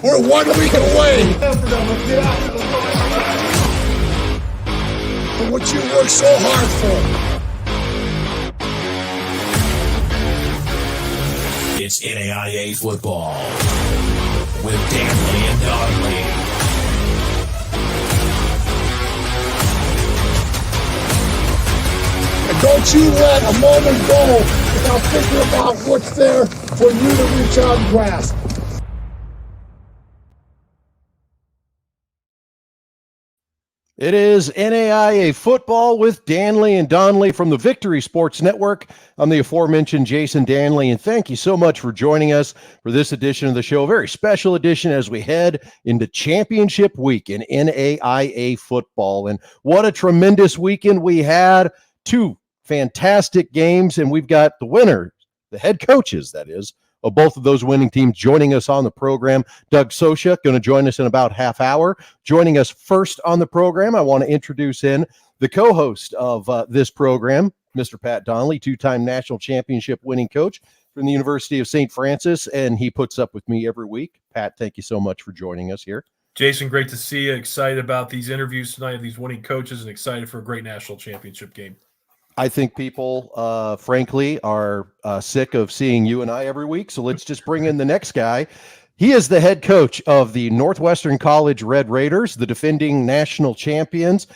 We're 1 week away from what you worked so hard for. It's NAIA Football with Dannelly and Donley. And don't you let a moment go without thinking about what's there for you to reach out and grasp. It is NAIA Football with Dannelly and Donley from the Victory Sports Network. I'm the aforementioned Jason Dannelly, and thank you so much for joining us for this edition of the show. A very special edition as we head into championship week in NAIA football. And what a tremendous weekend we had. 2 fantastic games, and we've got the winner, the head coaches, that is, of both of those winning teams joining us on the program. Doug Sosha going to join us in about half hour. Joining us first on the program, I want to introduce in the co-host of this program, Mr. Pat Donley, 2-time national championship winning coach from the University of St. Francis, and he puts up with me every week. Pat, thank you so much for joining us here. Jason, great to see you. Excited about these interviews tonight of these winning coaches and excited for a great national championship game. I think people, frankly, are sick of seeing you and I every week. So let's just bring in the next guy. He is the head coach of the Northwestern College Red Raiders, the defending national champions,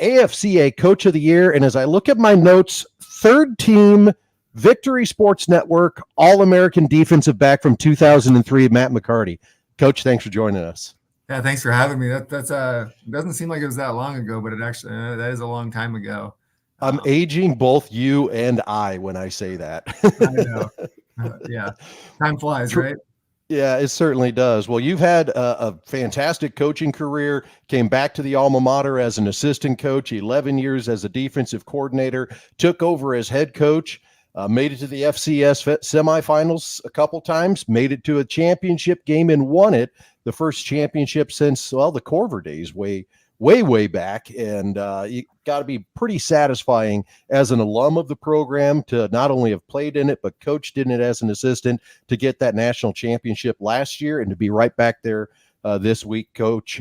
AFCA Coach of the Year. And as I look at my notes, 3rd team Victory Sports Network All-American defensive back from 2003, Matt McCarty. Coach, thanks for joining us. Yeah, thanks for having me. That's doesn't seem like it was that long ago, but it actually that is a long time ago. I'm aging both you and I when I say that. I know. Yeah. Time flies, right? Yeah, it certainly does. Well, you've had a fantastic coaching career, came back to the alma mater as an assistant coach, 11 years as a defensive coordinator, took over as head coach, made it to the FCS semifinals a couple times, made it to a championship game and won it, the first championship since, well, the Corver days, way back. And you got to be pretty satisfying as an alum of the program to not only have played in it, but coached in it as an assistant to get that national championship last year and to be right back there this week, Coach.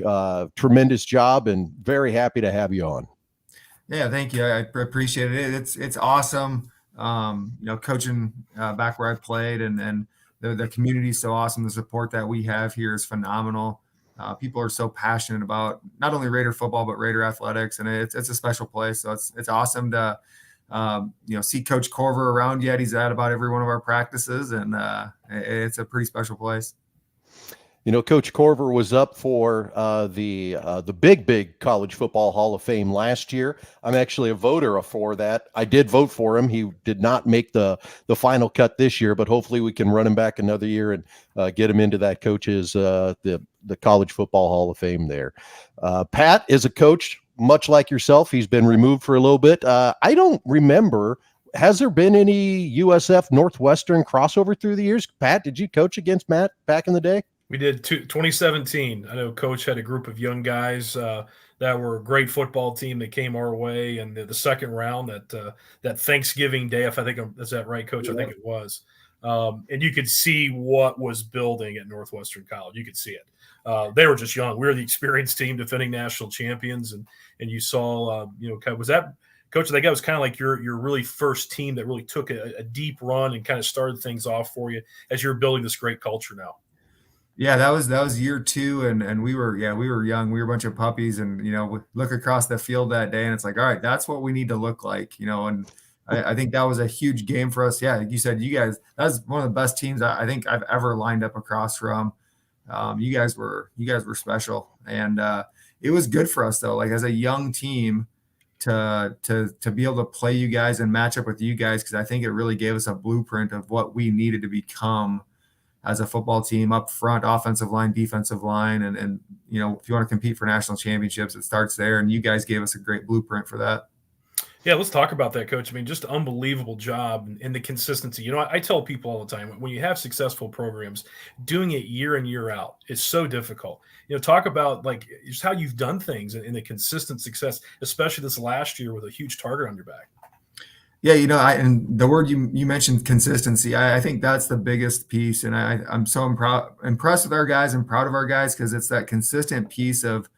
Tremendous job and very happy to have you on. Yeah, thank you. I appreciate it. It's awesome. Coaching back where I played and the community is so awesome. The support that we have here is phenomenal. People are so passionate about not only Raider football, but Raider athletics. And it's a special place. So it's awesome to, see Coach Corver around yet. He's at about every one of our practices and it's a pretty special place. You know, Coach Corver was up for the big College Football Hall of Fame last year. I'm actually a voter for that. I did vote for him. He did not make the final cut this year, but hopefully we can run him back another year and get him into that coach's the College Football Hall of Fame there. Pat is a coach, much like yourself. He's been removed for a little bit. I don't remember. Has there been any USF Northwestern crossover through the years? Pat, did you coach against Matt back in the day? We did 2017. I know Coach had a group of young guys that were a great football team that came our way, and the second round that Thanksgiving Day, if I think is that right, Coach? Yeah. I think it was. And you could see what was building at Northwestern College. You could see it. They were just young. We were the experienced team defending national champions, and you saw was that Coach? That guy was kind of like your really first team that really took a deep run and kind of started things off for you as you're building this great culture now. Yeah, that was year 2, and we were young. We were a bunch of puppies, and we look across the field that day, and it's like, all right, that's what we need to look like, And I think that was a huge game for us. Yeah, like you said, you guys, that was one of the best teams I think I've ever lined up across from. You guys were special, and it was good for us though, like as a young team, to be able to play you guys and match up with you guys, because I think it really gave us a blueprint of what we needed to become as a football team up front, offensive line, defensive line. And if you want to compete for national championships, it starts there. And you guys gave us a great blueprint for that. Yeah, let's talk about that, Coach. I mean, just unbelievable job and the consistency. I tell people all the time, when you have successful programs, doing it year in, year out is so difficult. Talk about like just how you've done things and the consistent success, especially this last year with a huge target on your back. Yeah, and the word you mentioned, consistency. I think that's the biggest piece, and I'm so impressed with our guys and proud of our guys because it's that consistent piece of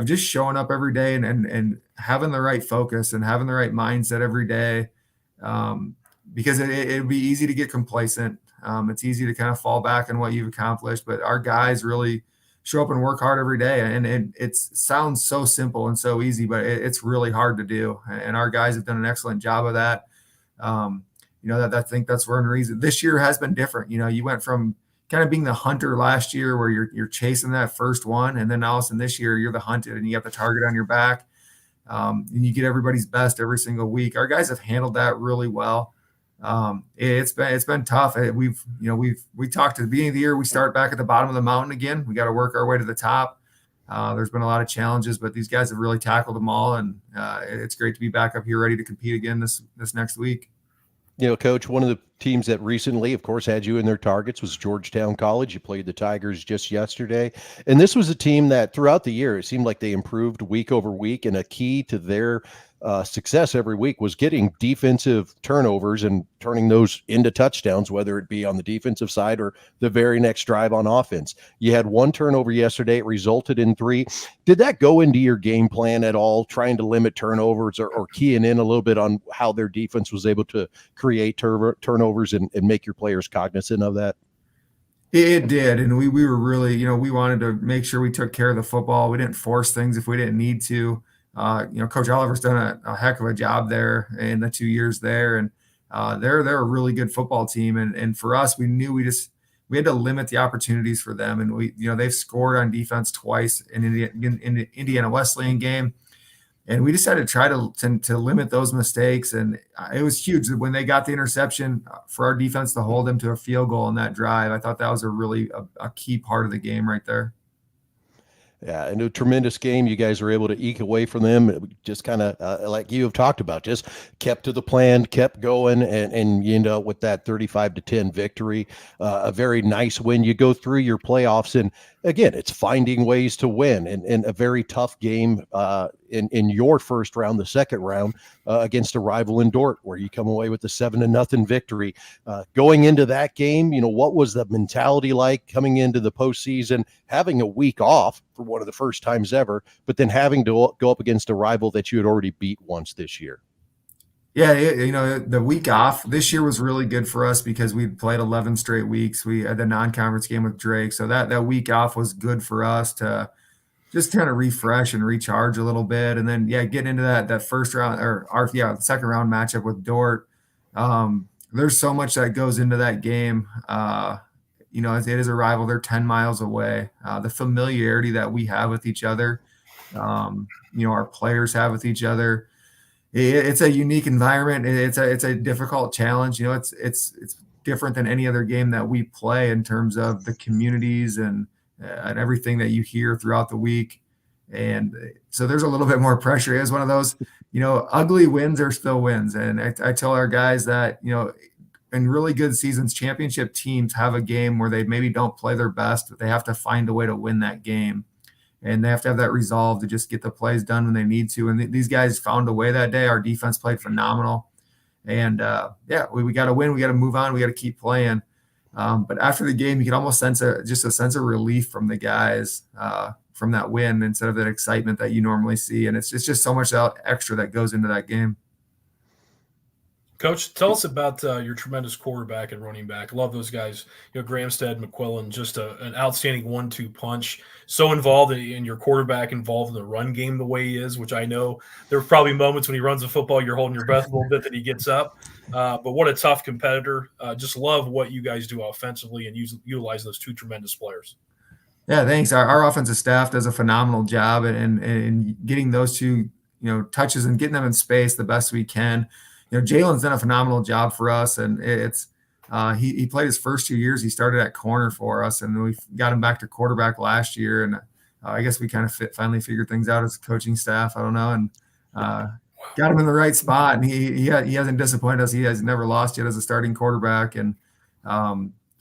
just showing up every day and having the right focus and having the right mindset every day. Um, because it'd be easy to get complacent. It's easy to kind of fall back on what you've accomplished, but our guys really show up and work hard every day. And it sounds so simple and so easy, but it's really hard to do. And our guys have done an excellent job of that. That I think that's one reason this year has been different. You went from kind of being the hunter last year where you're chasing that first one, and then all of a sudden this year you're the hunted and you have the target on your back. And you get everybody's best every single week. Our guys have handled that really well. It's been tough. We talked at the beginning of the year. We start back at the bottom of the mountain again. We got to work our way to the top. There's been a lot of challenges, but these guys have really tackled them all, and it's great to be back up here ready to compete again this next week. Coach, one of the teams that recently, of course, had you in their targets was Georgetown College. You played the Tigers just yesterday. And this was a team that throughout the year, it seemed like they improved week over week. And a key to their success every week was getting defensive turnovers and turning those into touchdowns, whether it be on the defensive side or the very next drive on offense. You had one turnover yesterday. It resulted in 3. Did that go into your game plan at all, trying to limit turnovers or keying in a little bit on how their defense was able to create turnovers and make your players cognizant of that? It did, and we were really, we wanted to make sure we took care of the football. We didn't force things if we didn't need to. Coach Oliver's done a heck of a job there in the 2 years there, and they're a really good football team. And for us, we knew we had to limit the opportunities for them. And they've scored on defense twice in the Indiana Wesleyan game, and we decided to try to limit those mistakes. And it was huge when they got the interception for our defense to hold them to a field goal in that drive. I thought that was a key part of the game right there. Yeah, and a tremendous game. You guys were able to eke away from them. Just kind of like you have talked about, just kept to the plan, kept going, and you end up with that 35-10 victory. A very nice win. You go through your playoffs, and again, it's finding ways to win. And a very tough game in your first round, the second round against a rival in Dort, where you come away with the 7-0 victory. Going into that game, what was the mentality like coming into the postseason, having a week off for one of the first times ever, but then having to go up against a rival that you had already beat once this year? Yeah, the week off this year was really good for us because we'd played 11 straight weeks. We had the non-conference game with Drake, so that week off was good for us to just kind of refresh and recharge a little bit. And then, getting into that first round the second round matchup with Dort. There's so much that goes into that game. It is a rival. They're 10 miles away. The familiarity that we have with each other, our players have with each other. It's a unique environment. It's a difficult challenge. It's different than any other game that we play in terms of the communities and everything that you hear throughout the week. And so there's a little bit more pressure. It's one of those, ugly wins are still wins. And I tell our guys that, in really good seasons, championship teams have a game where they maybe don't play their best, but they have to find a way to win that game. And they have to have that resolve to just get the plays done when they need to. And these guys found a way that day. Our defense played phenomenal. And we got to win. We got to move on. We got to keep playing. But after the game, you can almost sense a sense of relief from the guys from that win instead of that excitement that you normally see. And it's just so much extra that goes into that game. Coach, tell us about your tremendous quarterback and running back. Love those guys. Gramstead, McQuillan, just an outstanding 1-2 punch. So involved in your quarterback, involved in the run game the way he is, which I know there are probably moments when he runs the football, you're holding your breath a little bit that he gets up. But what a tough competitor. Just love what you guys do offensively and utilize those two tremendous players. Yeah, thanks. Our offensive staff does a phenomenal job in getting those two, touches and getting them in space the best we can. Jalen's done a phenomenal job for us, and it's he played his first 2 years. He started at corner for us, and we got him back to quarterback last year. And I guess we kind of finally figured things out as a coaching staff. I don't know, and got him in the right spot. And he hasn't disappointed us. He has never lost yet as a starting quarterback, and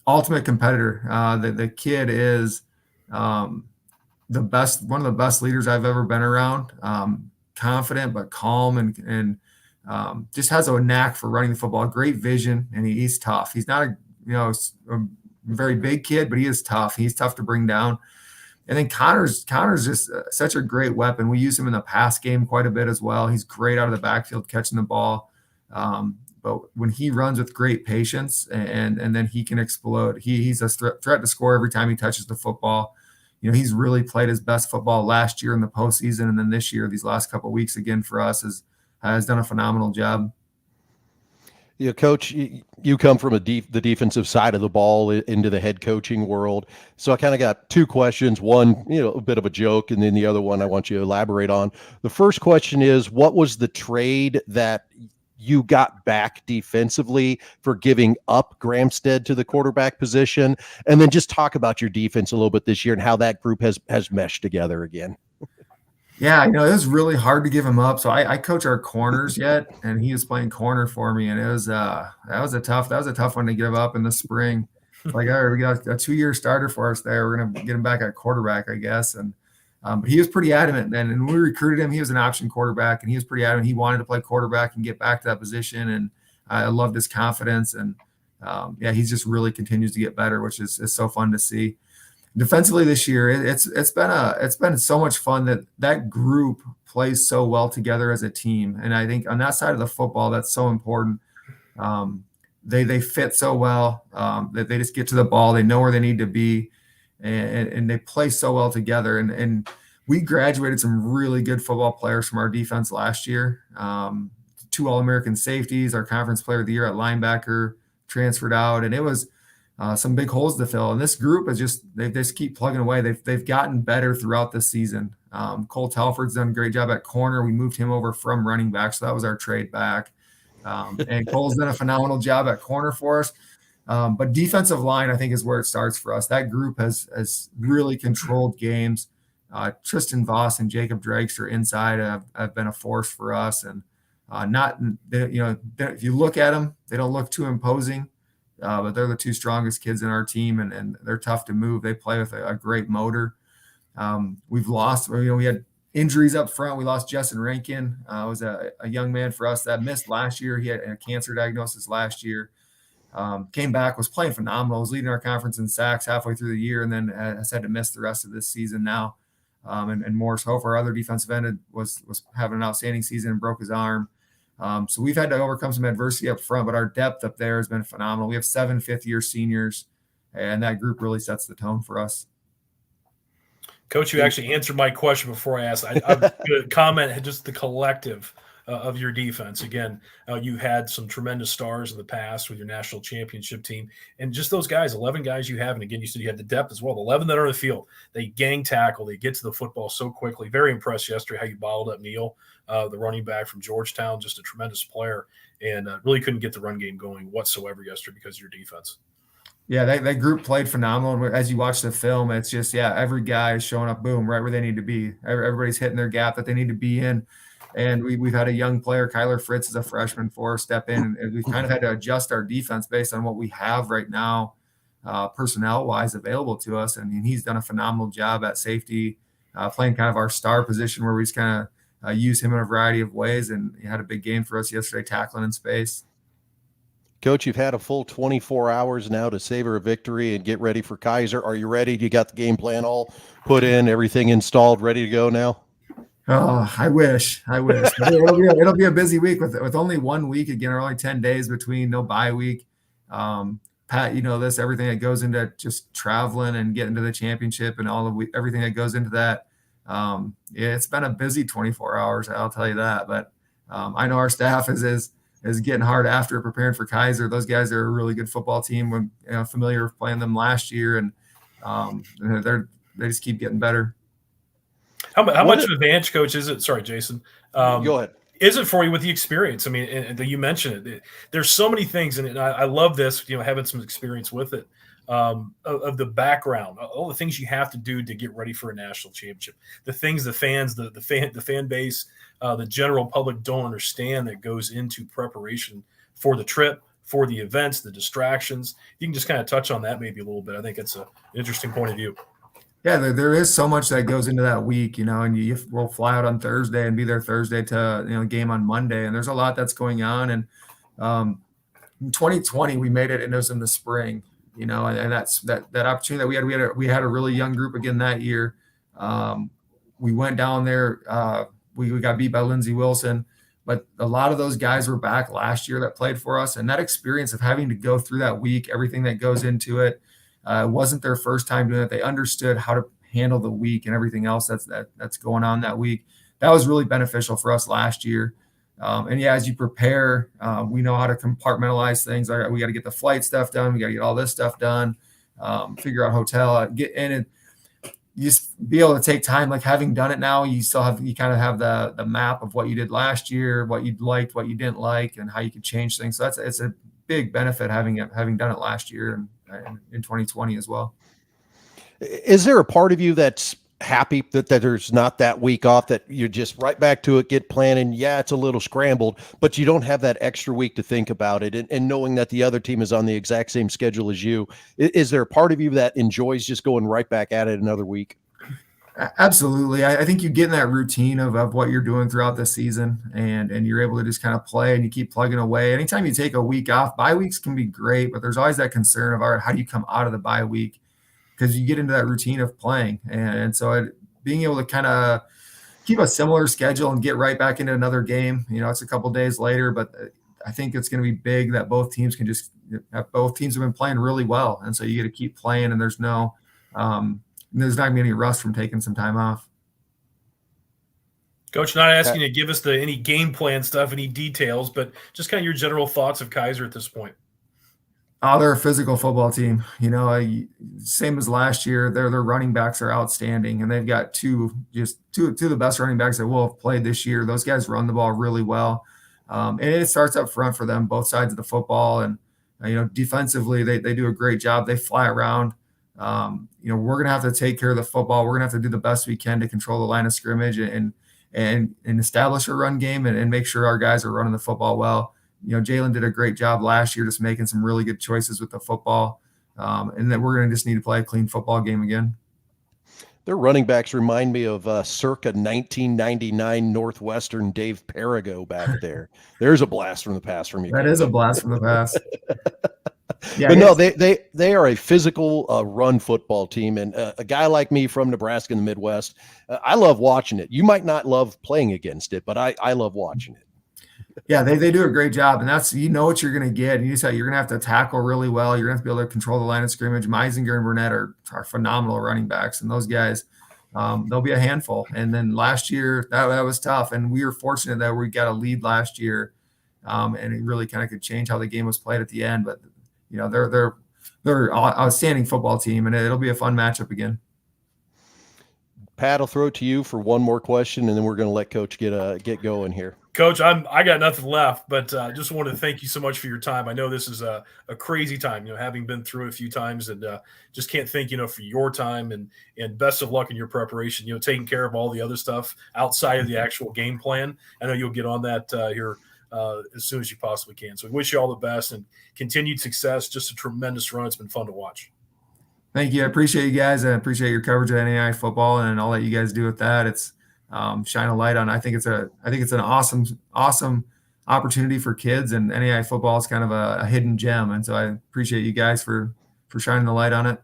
ultimate competitor. The kid is the best, one of the best leaders I've ever been around. Confident but calm and just has a knack for running the football, great vision, and he's tough. He's not a very big kid, but he is tough. He's tough to bring down. And then Connor's just such a great weapon. We use him in the pass game quite a bit as well. He's great out of the backfield catching the ball. But when he runs with great patience and then he can explode, he's a threat to score every time he touches the football. He's really played his best football last year in the postseason, and then this year, these last couple of weeks again for us, has done a phenomenal job. Coach, you come from the defensive side of the ball into the head coaching world. So I kind of got two questions. One, a bit of a joke, and then the other one I want you to elaborate on. The first question is, what was the trade that you got back defensively for giving up Gramstead to the quarterback position? And then just talk about your defense a little bit this year and how that group has meshed together again. Yeah, it was really hard to give him up. So I coach our corners yet, and he was playing corner for me, and it was that was a tough one to give up in the spring. It's like, all right, we got a 2-year starter for us there. We're gonna get him back at quarterback, I guess. And but he was pretty adamant then. And when we recruited him, he was an option quarterback, and he was pretty adamant. He wanted to play quarterback and get back to that position. And I loved his confidence. And he just really continues to get better, which is so fun to see. Defensively this year, it's been so much fun that group plays so well together as a team, and I think on that side of the football, that's so important. They fit so well that they just get to the ball, they know where they need to be, and they play so well together. And we graduated some really good football players from our defense last year. 2 All-American safeties, our conference player of the year at linebacker transferred out, and it was some big holes to fill. And this group is they just keep plugging away. They've gotten better throughout the season. Cole Telford's done a great job at corner. We moved him over from running back, so that was our trade back. And Cole's done a phenomenal job at corner for us. But defensive line, I think, is where it starts for us. That group has really controlled games. Tristan Voss and Jacob Dragster inside have been a force for us. And if you look at them, they don't look too imposing. But they're the 2 strongest kids in our team, and they're tough to move. They play with a great motor. We've lost, we had injuries up front. We lost Justin Rankin. Was a young man for us that missed last year. He had a cancer diagnosis last year. Came back, was playing phenomenal, was leading our conference in sacks halfway through the year, and then has had to miss the rest of this season now. And Morris Hope, our other defensive end, was having an outstanding season and broke his arm. So we've had to overcome some adversity up front, but our depth up there has been phenomenal. We have 7 fifth-year seniors, and that group really sets the tone for us. Coach, you actually answered my question before I asked. I'm going to comment just the collective of your defense. Again, you had some tremendous stars in the past with your national championship team, and just those guys, 11 guys you have. And again, you said you had the depth as well. The 11 that are on the field, they gang tackle, they get to the football so quickly. Very impressed yesterday how you bottled up Neal, the running back from Georgetown, just a tremendous player, and really couldn't get the run game going whatsoever yesterday because of your defense. Yeah, that group played phenomenal. As you watch the film, it's just, every guy is showing up, boom, right where they need to be. Everybody's hitting their gap that they need to be in. And we've had a young player, Kyler Fritz, is a freshman for us, step in. And we've kind of had to adjust our defense based on what we have right now, personnel-wise, available to us. And he's done a phenomenal job at safety, playing kind of our star position where we just kind of use him in a variety of ways. And he had a big game for us yesterday, tackling in space. Coach, you've had a full 24 hours now to savor a victory and get ready for Keiser. Are you ready? You got the game plan all put in, everything installed, ready to go now? Oh, I wish. It'll be a busy week with only 1 week again, or only 10 days between, no bye week. Pat, everything that goes into just traveling and getting to the championship and everything that goes into that. It's been a busy 24 hours, I'll tell you that. But I know our staff is getting hard after preparing for Keiser. Those guys are a really good football team. We're familiar with playing them last year, and they just keep getting better. How much of an advantage, Coach, is it? Sorry, Jason. Go ahead. Is it for you with the experience? I mean, and you mentioned it. There's so many things, and I love this. Having some experience with it, of the background, all the things you have to do to get ready for a national championship. The things the fans, the fan base, the general public don't understand that goes into preparation for the trip, for the events, the distractions. You can just kind of touch on that maybe a little bit. I think it's an interesting point of view. Yeah, there is so much that goes into that week, and we'll fly out on Thursday and be there Thursday to, game on Monday. And there's a lot that's going on. And um, in 2020, we made it, and it was in the spring, and that's that opportunity that we had a really young group again that year. We went down there, we got beat by Lindsey Wilson, but a lot of those guys were back last year that played for us. And that experience of having to go through that week, everything that goes into it, wasn't their first time doing it. They understood how to handle the week and everything else that's going on that week. That was really beneficial for us last year. And yeah, as you prepare, we know how to compartmentalize things. We got to get the flight stuff done. We got to get all this stuff done. Figure out hotel, get in, and you just be able to take time. Like, having done it now, you kind of have the map of what you did last year, what you liked, what you didn't like, and how you could change things. So it's a big benefit having done it last year and in 2020 as well. Is there a part of you that's happy that there's not that week off, that you're just right back to it, get planning? Yeah, it's a little scrambled, but you don't have that extra week to think about it, and knowing that the other team is on the exact same schedule as you. Is there a part of you that enjoys just going right back at it another week? Absolutely. I think you get in that routine of what you're doing throughout the season, and you're able to just kind of play, and you keep plugging away. Anytime you take a week off, bye weeks can be great, but there's always that concern of, all right, how do you come out of the bye week? Because you get into that routine of playing. And so being able to kind of keep a similar schedule and get right back into another game, it's a couple days later, but I think it's going to be big that both teams have been playing really well. And so you get to keep playing, and there's not going to be any rust from taking some time off. Coach, not asking you to give us any game plan stuff, any details, but just kind of your general thoughts of Keiser at this point. Oh, they're a physical football team. Same as last year. Their running backs are outstanding, and they've got two of the best running backs that will have played this year. Those guys run the ball really well, and it starts up front for them, both sides of the football. And defensively, they do a great job. They fly around. We're gonna have to take care of the football. We're gonna have to do the best we can to control the line of scrimmage and establish a run game and make sure our guys are running the football well. Jalen did a great job last year, just making some really good choices with the football, and that we're going to just need to play a clean football game again. Their running backs remind me of circa 1999 Northwestern Dave Perigo back there. There's a blast from the past from you. That is a blast from the past. Yeah, but no, they are a physical run football team, and a guy like me from Nebraska in the Midwest, I love watching it. You might not love playing against it, but I love watching it. Yeah, they do a great job, and that's what you're going to get. And you're going to have to tackle really well. You're going to have to be able to control the line of scrimmage. Meisinger and Burnett are phenomenal running backs, and those guys, they'll be a handful. And then last year, that was tough, and we were fortunate that we got a lead last year, and it really kind of could change how the game was played at the end. But they're an outstanding football team, and it'll be a fun matchup again. Pat, I'll throw it to you for one more question, and then we're going to let Coach get going here. Coach, I got nothing left, but just wanted to thank you so much for your time. I know this is a crazy time, having been through it a few times, and just can't thank for your time, and best of luck in your preparation. Taking care of all the other stuff outside of the actual game plan. I know you'll get on that here as soon as you possibly can. So we wish you all the best and continued success. Just a tremendous run. It's been fun to watch. Thank you. I appreciate you guys. I appreciate your coverage of NAIA football and all that you guys do with that. It's shine a light on. I think it's an awesome opportunity for kids, and NAIA football is kind of a hidden gem. And so I appreciate you guys for shining the light on it.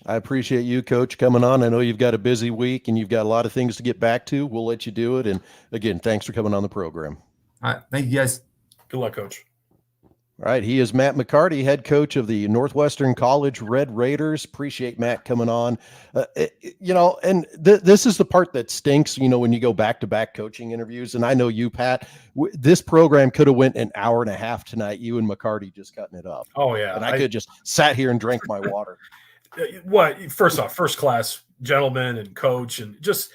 I appreciate you, Coach, coming on. I know you've got a busy week and you've got a lot of things to get back to. We'll let you do it. And again, thanks for coming on the program. All right. Thank you, guys. Good luck, Coach. All right. He is Matt McCarty, head coach of the Northwestern College Red Raiders. Appreciate Matt coming on. And this is the part that stinks, when you go back-to-back coaching interviews. And I know you, Pat, this program could have went an hour and a half tonight, you and McCarty just cutting it up. Oh, yeah. And I could just sat here and drank my water. First off, first class gentleman and coach, and just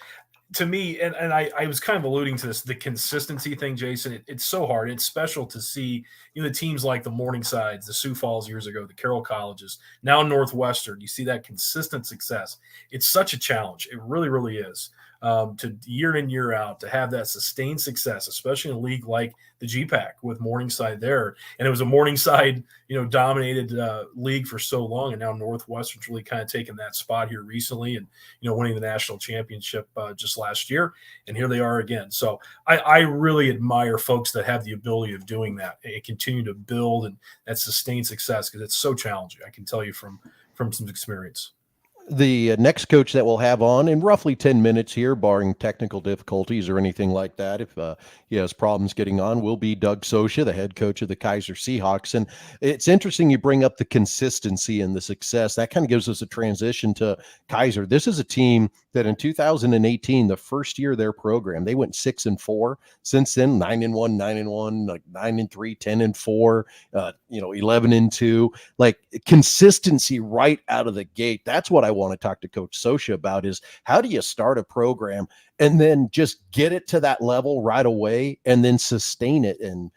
to me, and I was kind of alluding to this, the consistency thing, Jason. It's so hard. It's special to see the teams like the Morningsides, the Sioux Falls years ago, the Carroll Colleges, now Northwestern. You see that consistent success. It's such a challenge. It really, really is. to year in, year out, to have that sustained success, especially in a league like the GPAC with Morningside there. And it was a Morningside, dominated league for so long. And now Northwestern's really kind of taken that spot here recently and, winning the national championship just last year. And here they are again. So I really admire folks that have the ability of doing that and continue to build and that sustained success, because it's so challenging. I can tell you from some experience. The next coach that we'll have on in roughly 10 minutes here, barring technical difficulties or anything like that, if he has problems getting on, will be Doug Socia, the head coach of the Keiser Seahawks. And it's interesting you bring up the consistency and the success. That kind of gives us a transition to Keiser. This is a team that in 2018, the first year of their program, they went 6-4. Since then, 9-1, 9-1, like 9-3, 10-4, 11-2. Like consistency right out of the gate. That's what I want to talk to Coach Socia about, is how do you start a program and then just get it to that level right away and then sustain it and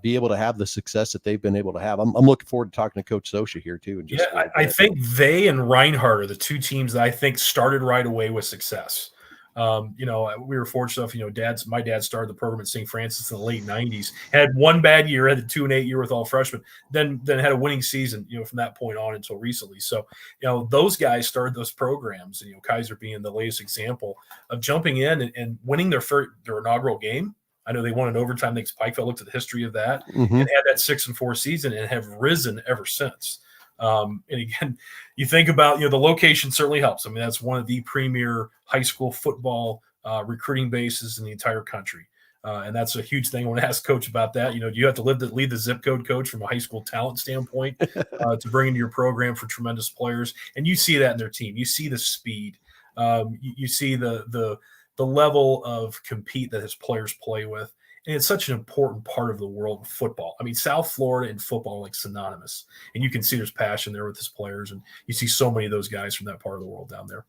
be able to have the success that they've been able to have. I'm looking forward to talking to Coach Socia here too. And just I think they and Reinhardt are the two teams that I think started right away with success. We were fortunate enough, my dad started the program at St. Francis in the late 90s, had one bad year, had a 2-8 year with all freshmen, then had a winning season, from that point on until recently. So, those guys started those programs, and, Keiser being the latest example of jumping in and winning their inaugural game. I know they won in overtime. I think Pikeville looked at the history of that and had that 6-4 season and have risen ever since. And again, you think about, the location certainly helps. I mean, that's one of the premier high school football recruiting bases in the entire country. And that's a huge thing. I want to ask Coach about that. You have to lead the zip code, Coach, from a high school talent standpoint to bring into your program for tremendous players. And you see that in their team. You see the speed. You see the level of compete that his players play with. And it's such an important part of the world of football. I mean, South Florida and football are like synonymous. And you can see there's passion there with his players. And you see so many of those guys from that part of the world down there.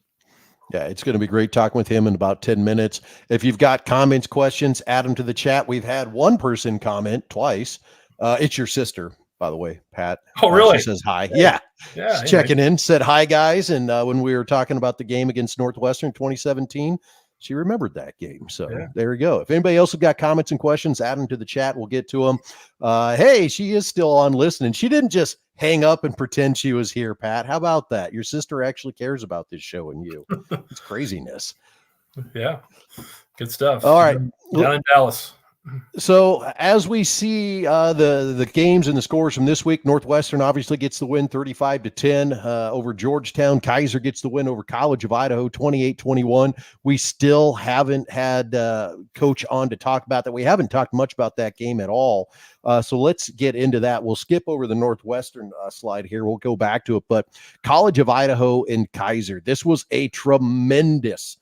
Yeah, it's going to be great talking with him in about 10 minutes. If you've got comments, questions, add them to the chat. We've had one person comment twice. It's your sister, by the way, Pat. Oh, really? She says hi. Yeah. Yeah. She's checking in, said hi, guys. And when we were talking about the game against Northwestern 2017, she remembered that game. So There we go. If anybody else has got comments and questions, add them to the chat. We'll get to them. Hey, she is still on listening. She didn't just hang up and pretend she was here, Pat. How about that? Your sister actually cares about this show and you. It's craziness. Yeah. Good stuff. All right. Down in Dallas. So as we see the games and the scores from this week, Northwestern obviously gets the win 35-10 over Georgetown. Keiser gets the win over College of Idaho 28-21. We still haven't had Coach on to talk about that. We haven't talked much about that game at all. So let's get into that. We'll skip over the Northwestern slide here. We'll go back to it. But College of Idaho and Keiser, this was a tremendous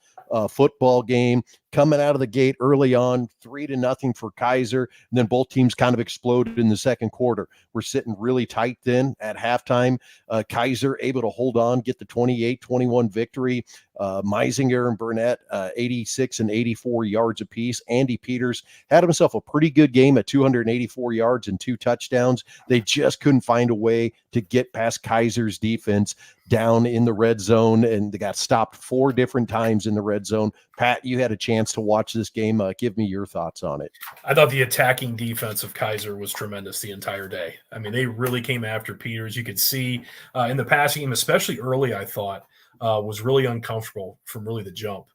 football game coming out of the gate early on, 3-0 for Keiser. And then both teams kind of exploded in the second quarter. We're sitting really tight then at halftime. Keiser able to hold on, get the 28-21 victory. Meisinger and Burnett, 86 and 84 yards apiece. Andy Peters had himself a pretty good game at 284 yards and 2 touchdowns. They just couldn't find a way to get past Keiser's defense down in the red zone, and they got stopped 4 different times in the red zone. Pat, you had a chance to watch this game. Give me your thoughts on it. I thought the attacking defense of Keiser was tremendous the entire day. I mean, they really came after Peters. You could see in the passing game, especially early, I thought, was really uncomfortable from really the jump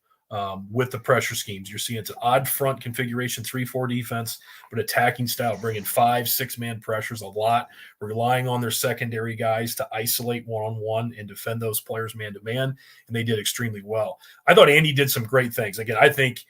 with the pressure schemes. You're seeing it's an odd front configuration, 3-4 defense, but attacking style, bringing 5-6-man pressures a lot, relying on their secondary guys to isolate one-on-one and defend those players man-to-man, and they did extremely well. I thought Andy did some great things. Again, I think,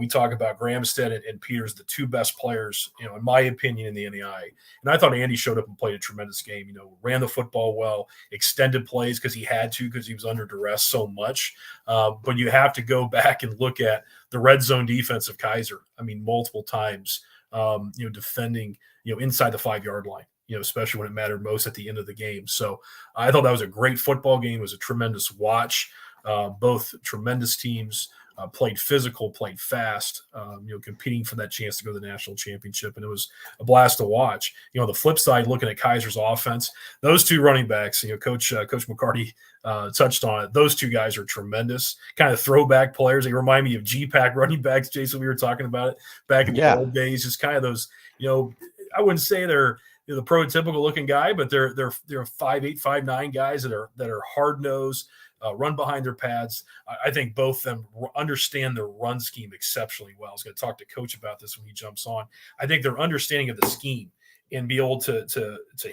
we talk about Gramstead and Peters, the 2 best players, in my opinion, in the NAIA. And I thought Andy showed up and played a tremendous game, ran the football well, extended plays because he had to, because he was under duress so much. But you have to go back and look at the red zone defense of Keiser. I mean, multiple times, defending, inside the 5-yard line, especially when it mattered most at the end of the game. So I thought that was a great football game. It was a tremendous watch. Both tremendous teams. played physical, played fast, competing for that chance to go to the national championship. And it was a blast to watch. The flip side, looking at Keiser's offense, those two running backs, Coach McCarty touched on it. Those two guys are tremendous, kind of throwback players. They remind me of G-Pack running backs, Jason. We were talking about it back in the old days. Just kind of those, I wouldn't say they're the prototypical looking guy, but they're 5'8", 5'9" guys that are hard nosed, run behind their pads. I think both of them understand their run scheme exceptionally well. I was going to talk to Coach about this when he jumps on. I think their understanding of the scheme and be able to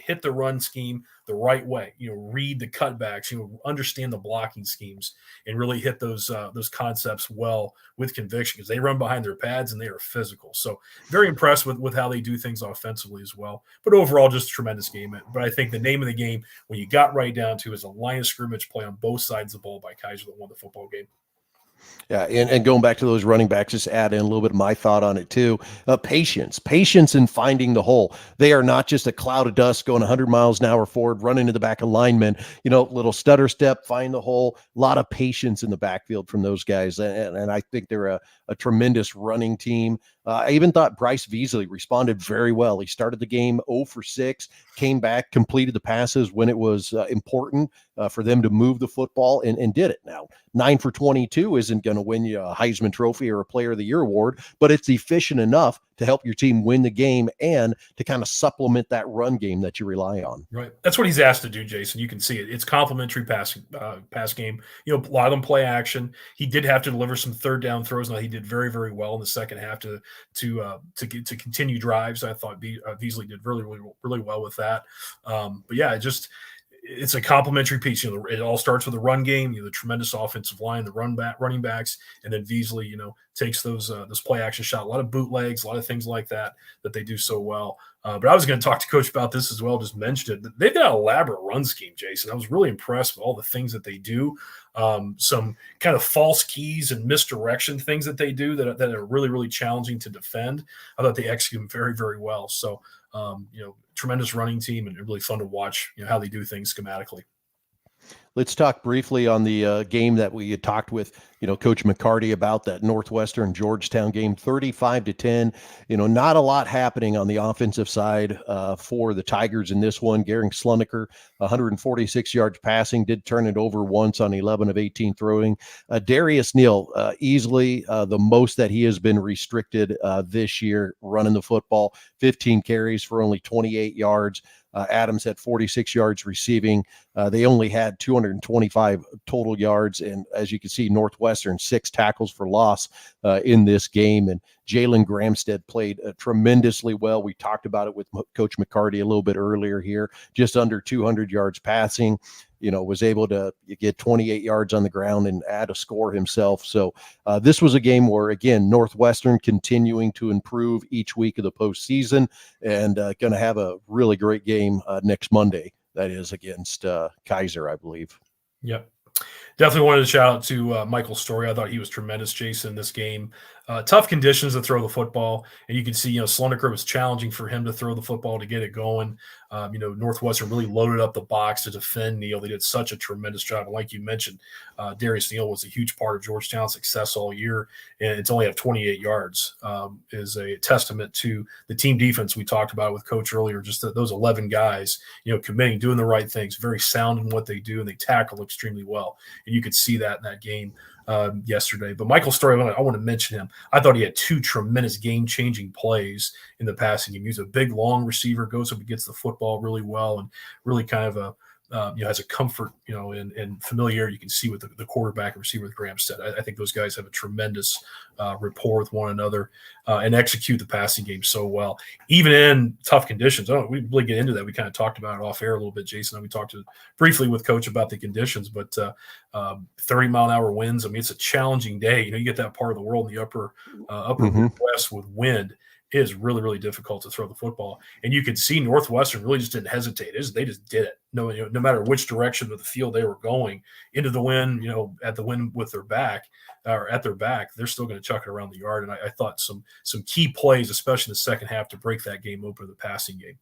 hit the run scheme the right way, read the cutbacks, understand the blocking schemes, and really hit those concepts well with conviction, because they run behind their pads and they are physical. So very impressed with how they do things offensively as well. But overall, just a tremendous game. But I think the name of the game, when you got right down to, is a line of scrimmage play on both sides of the ball by Keiser that won the football game. Yeah, and going back to those running backs, just add in a little bit of my thought on it too. Patience in finding the hole. They are not just a cloud of dust going 100 miles an hour forward, running to the back of linemen, little stutter step, find the hole. A lot of patience in the backfield from those guys. And I think they're a tremendous running team. I even thought Bryce Veasley responded very well. He started the game 0 for 6, came back, completed the passes when it was important for them to move the football, and did it. Now, 9 for 22 isn't going to win you a Heisman Trophy or a Player of the Year award, but it's efficient enough to help your team win the game and to kind of supplement that run game that you rely on. Right. That's what he's asked to do, Jason. You can see it. It's complementary pass game. A lot of them play action. He did have to deliver some third down throws. Now, he did very, very well in the second half to continue drives. I thought Veasley did really, really, really well with that. But yeah, it's a complementary piece. It all starts with the run game, the tremendous offensive line, the running backs, and then Veasley, takes those play action shot, a lot of bootlegs, a lot of things like that they do so well. But I was going to talk to Coach about this as well. Just mentioned it. They've got an elaborate run scheme, Jason. I was really impressed with all the things that they do. Some kind of false keys and misdirection things that they do that are really, really challenging to defend. I thought they execute them very, very well. So, tremendous running team, and really fun to watch how they do things schematically. Let's talk briefly on the game that we had talked with, Coach McCarty about, that Northwestern Georgetown game, 35-10. Not a lot happening on the offensive side for the Tigers in this one. Gehring Sluneker, 146 yards passing, did turn it over once on 11 of 18 throwing. Darius Neal, easily the most that he has been restricted this year running the football, 15 carries for only 28 yards. Adams had 46 yards receiving. They only had 225 total yards. And as you can see, Northwestern, 6 tackles for loss in this game. And Jalen Gramstead played tremendously well. We talked about it with Coach McCarty a little bit earlier here, just under 200 yards passing. Was able to get 28 yards on the ground and add a score himself. So this was a game where, again, Northwestern continuing to improve each week of the postseason, and going to have a really great game next Monday. That is against Keiser, I believe. Yep. Definitely wanted to shout out to Michael Story. I thought he was tremendous, Jason, in this game. Tough conditions to throw the football. And you can see, Sluneker was challenging for him to throw the football to get it going. Northwestern really loaded up the box to defend Neal. They did such a tremendous job. And like you mentioned, Darius Neal was a huge part of Georgetown's success all year. And it's only have 28 yards is a testament to the team defense we talked about with Coach earlier. Just those 11 guys, committing, doing the right things, very sound in what they do, and they tackle extremely well. And you could see that in that game yesterday. But Michael Story, I want to mention him. I thought he had 2 tremendous game-changing plays in the passing game. He's a big, long receiver, goes up and gets the football really well, and really kind of has a comfort, and familiarity you can see with the quarterback and receiver with Gramstead. I think those guys have a tremendous rapport with one another and execute the passing game so well, even in tough conditions. We really get into that. We kind of talked about it off air a little bit, Jason. We talked briefly with Coach about the conditions, but 30-mile-an-hour winds. I mean, it's a challenging day. You get that part of the world in the upper Midwest with wind. It is really, really difficult to throw the football. And you could see Northwestern really just didn't hesitate. They just did it. No matter which direction of the field they were going, into the wind, at the wind with their back or at their back, they're still going to chuck it around the yard. And I thought some key plays, especially in the second half, to break that game open in the passing game.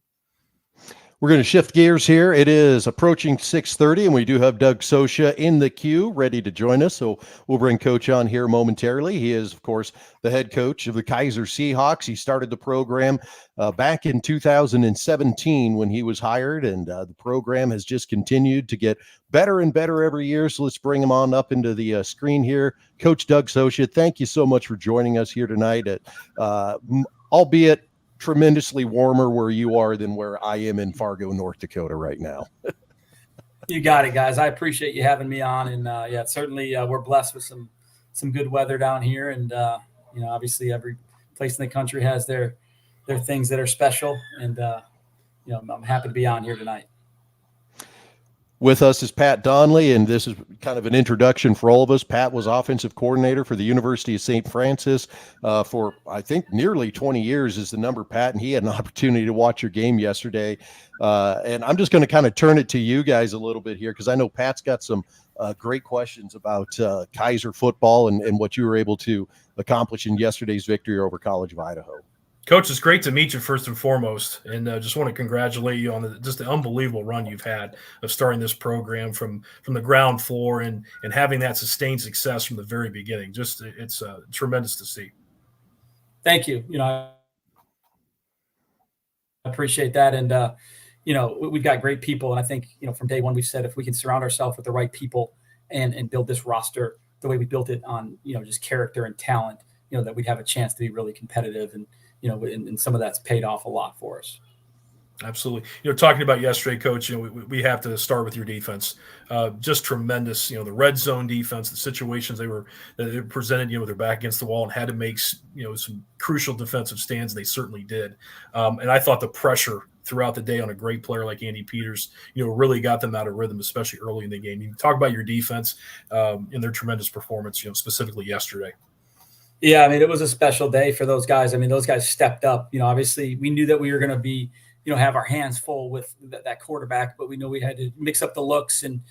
We're going to shift gears here. It is approaching 6:30, and we do have Doug Sosha in the queue ready to join us. So we'll bring Coach on here momentarily. He is, of course, the head coach of the Keiser Seahawks. He started the program back in 2017 when he was hired, and the program has just continued to get better and better every year. So let's bring him on up into the screen here. Coach Doug Sosha, thank you so much for joining us here tonight, albeit tremendously warmer where you are than where I am in Fargo, North Dakota right now. You got it, guys. I appreciate you having me on. And yeah, certainly we're blessed with some good weather down here. And, obviously every place in the country has their things that are special. And, I'm happy to be on here tonight. With us is Pat Donley, and this is kind of an introduction for all of us. Pat was offensive coordinator for the University of St. Francis for, I think, nearly 20 years is the number, Pat, and he had an opportunity to watch your game yesterday. And I'm just going to kind of turn it to you guys a little bit here because I know Pat's got some great questions about Keiser football and what you were able to accomplish in yesterday's victory over College of Idaho. Coach, it's great to meet you first and foremost, and just want to congratulate you on the unbelievable run you've had of starting this program from the ground floor and having that sustained success from the very beginning. Just it's tremendous to see. Thank you. I appreciate that, and we've got great people, and I think from day one we've said if we can surround ourselves with the right people and build this roster the way we built it on just character and talent, that we'd have a chance to be really competitive and. And some of that's paid off a lot for us. Absolutely. Talking about yesterday, Coach, we have to start with your defense. Just tremendous. The red zone defense, the situations they were presented, with their back against the wall and had to make, some crucial defensive stands. They certainly did. And I thought the pressure throughout the day on a great player like Andy Peters, really got them out of rhythm, especially early in the game. You talk about your defense and their tremendous performance, specifically yesterday. Yeah, it was a special day for those guys. Those guys stepped up. Obviously we knew that we were going to be, have our hands full with that quarterback, but we know we had to mix up the looks and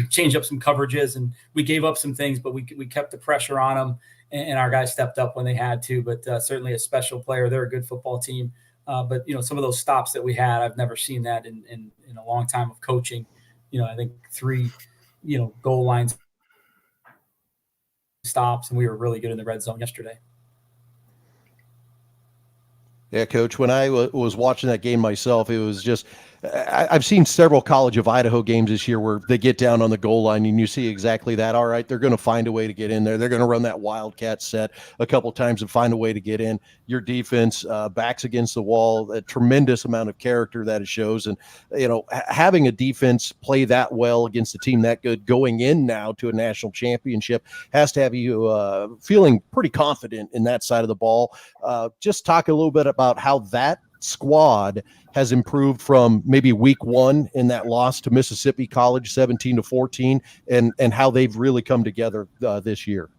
change up some coverages. And we gave up some things, but we kept the pressure on them, and our guys stepped up when they had to. But certainly a special player. They're a good football team. But some of those stops that we had, I've never seen that in a long time of coaching. I think 3, goal lines. Stops, and we were really good in the red zone yesterday. Yeah, Coach, when I was watching that game myself, it was just I've seen several College of Idaho games this year where they get down on the goal line and you see exactly that. All right, they're going to find a way to get in there. They're going to run that wildcat set a couple times and find a way to get in. Your defense backs against the wall, a tremendous amount of character that it shows. And, having a defense play that well against a team that good going in now to a national championship has to have you feeling pretty confident in that side of the ball. Just talk a little bit about how that squad has improved from maybe week 1 in that loss to Mississippi College 17-14 and how they've really come together this year.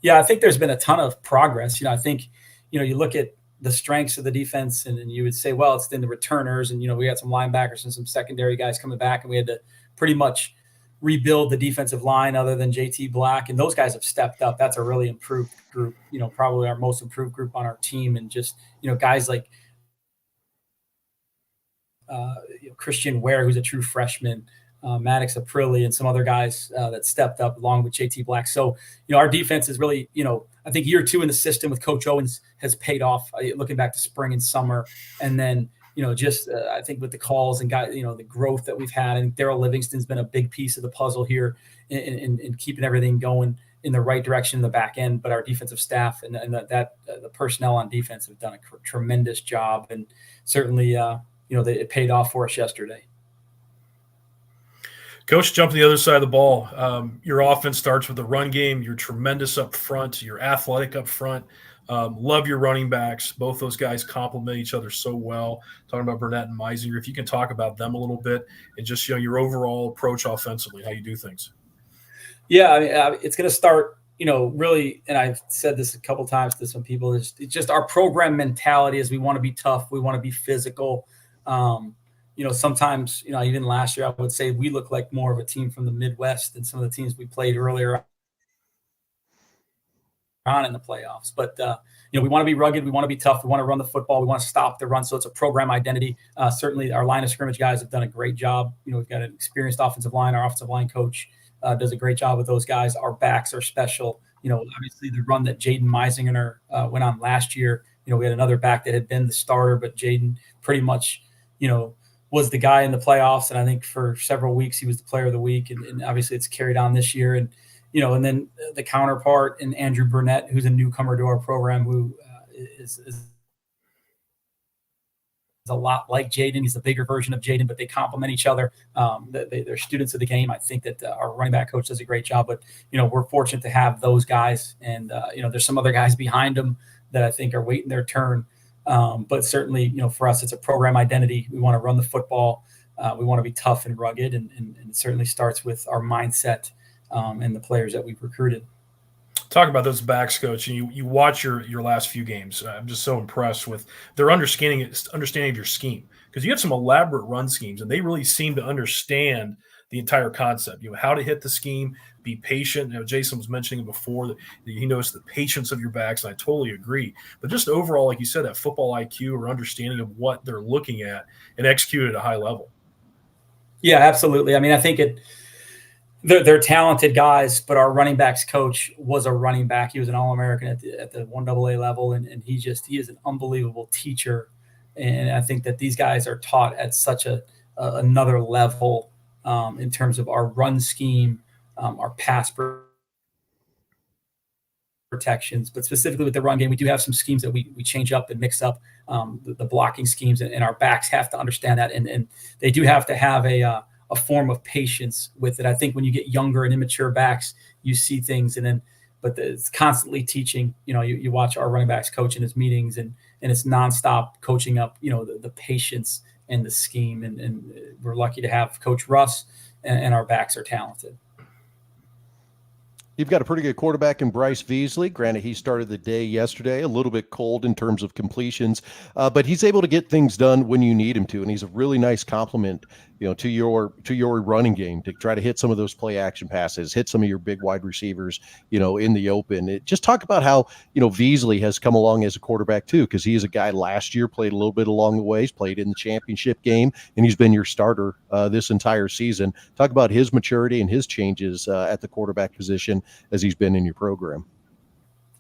Yeah, I think there's been a ton of progress. I think, you look at the strengths of the defense and you would say, well, it's in the returners. And, we had some linebackers and some secondary guys coming back, and we had to pretty much rebuild the defensive line other than JT Black. And those guys have stepped up. That's a really improved group, probably our most improved group on our team. And just, guys like Christian Ware, who's a true freshman, Maddox Aprilli, and some other guys that stepped up along with JT Black. So, our defense is really, I think year 2 in the system with Coach Owens has paid off, looking back to spring and summer. And then, I think with the calls and the growth that we've had, and Daryl Livingston's been a big piece of the puzzle here in keeping everything going in the right direction in the back end. But our defensive staff and the personnel on defense have done a tremendous job, and certainly, it paid off for us yesterday. Coach, jump to the other side of the ball. Your offense starts with the run game. You're tremendous up front. You're athletic up front. Love your running backs. Both those guys complement each other so well. Talking about Burnett and Meisinger, if you can talk about them a little bit and just your overall approach offensively, how you do things. Yeah, it's going to start, really, and I've said this a couple times to some people, it's just our program mentality is we want to be tough. We want to be physical. Sometimes, even last year, I would say we look like more of a team from the Midwest than some of the teams we played earlier on in the playoffs. But, we want to be rugged, we want to be tough, we want to run the football, we want to stop the run. So it's a program identity. Certainly, our line of scrimmage guys have done a great job. We've got an experienced offensive line. Our offensive line coach does a great job with those guys. Our backs are special. Obviously the run that Jaden Meisinger went on last year. We had another back that had been the starter, but Jaden pretty much, was the guy in the playoffs. And I think for several weeks he was the player of the week. And obviously it's carried on this year. And, and then the counterpart in Andrew Burnett, who's a newcomer to our program, who is a lot like Jaden. He's a bigger version of Jaden, but they complement each other. They're students of the game. I think that our running back coach does a great job, but, we're fortunate to have those guys. And, there's some other guys behind them that I think are waiting their turn. But certainly, for us, it's a program identity. We want to run the football. We want to be tough and rugged. And it certainly starts with our mindset and the players that we've recruited. Talk about those backs, Coach. You watch your last few games. I'm just so impressed with their understanding of your scheme, because you have some elaborate run schemes, and they really seem to understand the entire concept. How to hit the scheme, be patient. Jason was mentioning before that he knows the patience of your backs, and I totally agree. But just overall, like you said, that football IQ or understanding of what they're looking at and execute at a high level. Yeah, absolutely. I mean, I think they're talented guys, but our running backs coach was a running back. He was an All-American at the 1AA level, and he is an unbelievable teacher. And I think that these guys are taught at such another level in terms of our run scheme, our pass protections, but specifically with the run game, we do have some schemes that we change up and mix up the blocking schemes, and our backs have to understand that, and they do have to have a form of patience with it. I think when you get younger and immature backs, you see things, but it's constantly teaching. You watch our running backs coach in his meetings, and it's nonstop coaching up, the patience and the scheme. And we're lucky to have Coach Russ, and our backs are talented. You've got a pretty good quarterback in Bryce Veasley. Granted, he started the day yesterday, a little bit cold in terms of completions, but he's able to get things done when you need him to, and he's a really nice compliment, to your running game, to try to hit some of those play action passes, hit some of your big wide receivers, in the open. Just talk about how, Veasley has come along as a quarterback too, because he is a guy last year, played a little bit along the ways, played in the championship game, and he's been your starter this entire season. Talk about his maturity and his changes at the quarterback position as he's been in your program.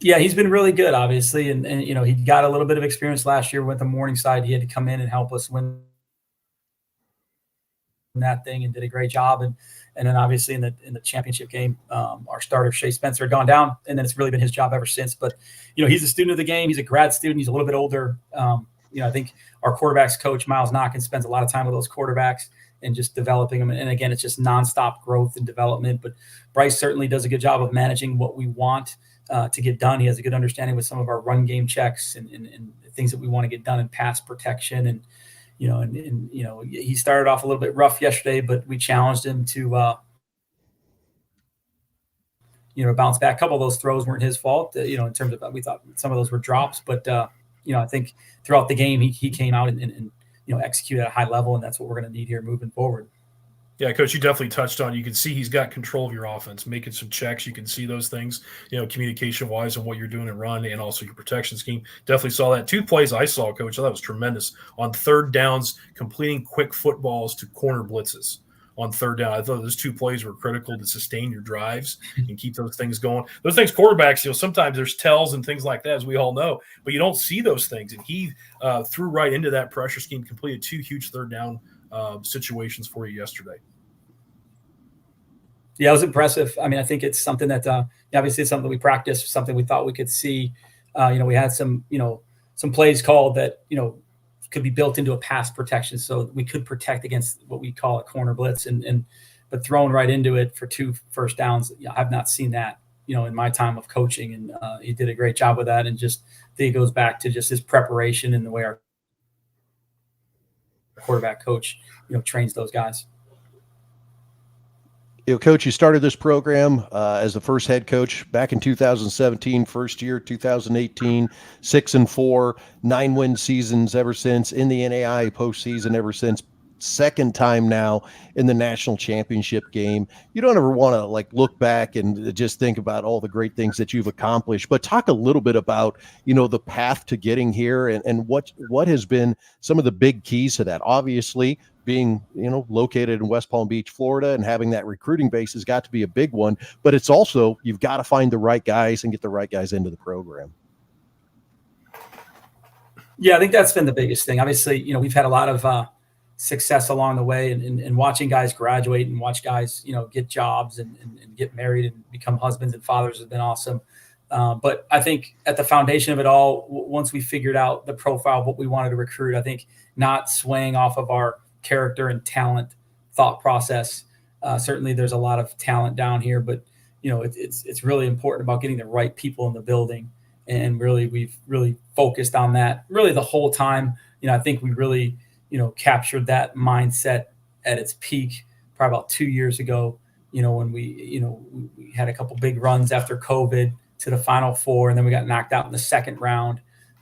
Yeah, he's been really good, obviously. And he got a little bit of experience last year with the Morningside. He had to come in and help us win that thing, and did a great job. And then obviously in the championship game, our starter Shea Spencer had gone down, and then it's really been his job ever since. But he's a student of the game. He's a grad student. He's a little bit older. I think our quarterbacks coach Miles Knockin spends a lot of time with those quarterbacks and just developing them. And again, it's just nonstop growth and development. But Bryce certainly does a good job of managing what we want to get done. He has a good understanding with some of our run game checks and things that we want to get done in pass protection. And he started off a little bit rough yesterday, but we challenged him to bounce back. A couple of those throws weren't his fault, in terms of, we thought some of those were drops, but I think throughout the game he came out and execute at a high level, and that's what we're going to need here moving forward. Yeah, Coach, you definitely touched on. You can see he's got control of your offense, making some checks. You can see those things, communication-wise and what you're doing in run, and also your protection scheme. Definitely saw that. 2 plays I saw, Coach, that was tremendous. On third downs, completing quick footballs to corner blitzes on third down. I thought those 2 plays were critical to sustain your drives and keep those things going. Those things, quarterbacks, sometimes there's tells and things like that, as we all know, but you don't see those things. And he threw right into that pressure scheme, completed 2 huge third down situations for you yesterday. Yeah, it was impressive. I mean, I think it's something that obviously it's something we practiced, something we thought we could see. We had some plays called that, could be built into a pass protection, so we could protect against what we call a corner blitz, but thrown right into it for 2 first downs. I've not seen that, in my time of coaching, and he did a great job with that. And just I think it goes back to just his preparation and the way our quarterback coach, trains those guys. Coach, you started this program as the first head coach back in 2017, first year, 2018, 6-4, 9-win seasons ever since, in the NAIA postseason ever since. second time now in the national championship game. You don't ever want to like look back and just think about all the great things that you've accomplished, but talk a little bit about, the path to getting here and what has been some of the big keys to that. Obviously, being, located in West Palm Beach, Florida, and having that recruiting base has got to be a big one, but it's also, you've got to find the right guys and get the right guys into the program. Yeah, I think that's been the biggest thing. Obviously, we've had a lot of success along the way, and watching guys graduate and watch guys, get jobs and get married and become husbands and fathers has been awesome. But I think at the foundation of it all, once we figured out the profile of what we wanted to recruit, I think not swaying off of our character and talent thought process. Certainly there's a lot of talent down here, but it's really important about getting the right people in the building. And really, we've really focused on that really the whole time. I think we really, captured that mindset at its peak probably about 2 years ago, when we had a couple big runs after COVID to the Final Four, and then we got knocked out in the second round.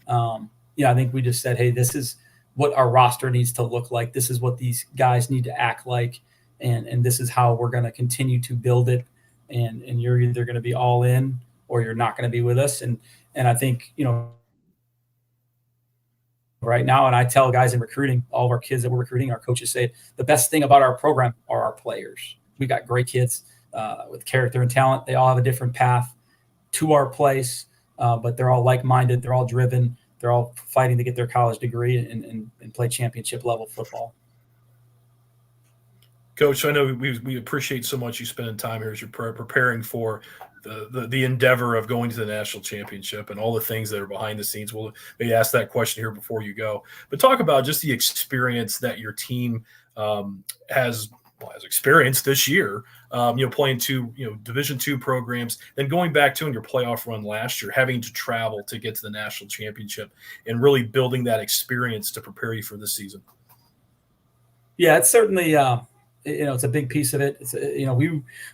I think we just said, hey, this is what our roster needs to look like. This is what these guys need to act like. And this is how we're going to continue to build it. And you're either going to be all in or you're not going to be with us. And I think, right now, and I tell guys in recruiting, all of our kids that we're recruiting, our coaches say the best thing about our program are our players. We've got great kids with character and talent. They all have a different path to our place, but they're all like-minded. They're all driven. They're all fighting to get their college degree and play championship level football. Coach, I know we appreciate so much you spending time here as you're preparing for the endeavor of going to the national championship and all the things that are behind the scenes. We'll maybe ask that question here before you go, but talk about just the experience that your team has experienced this year. Playing two Division II programs, then going back to in your playoff run last year, having to travel to get to the national championship, and really building that experience to prepare you for this season. Yeah, it's certainly. It's a big piece of it. It's,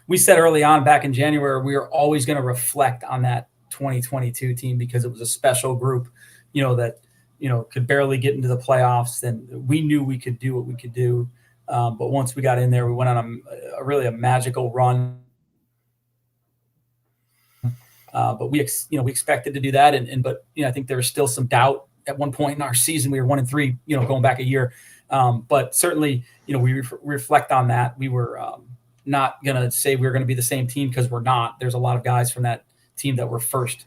we said early on back in January, we were always going to reflect on that 2022 team because it was a special group, that, could barely get into the playoffs. And we knew we could do what we could do. But once we got in there, we went on a magical run. But we expected to do that. But I think there was still some doubt at one point in our season. We were 1-3, going back a year. But certainly, we reflect on that. We were not going to say we were going to be the same team because we're not. There's a lot of guys from that team that were first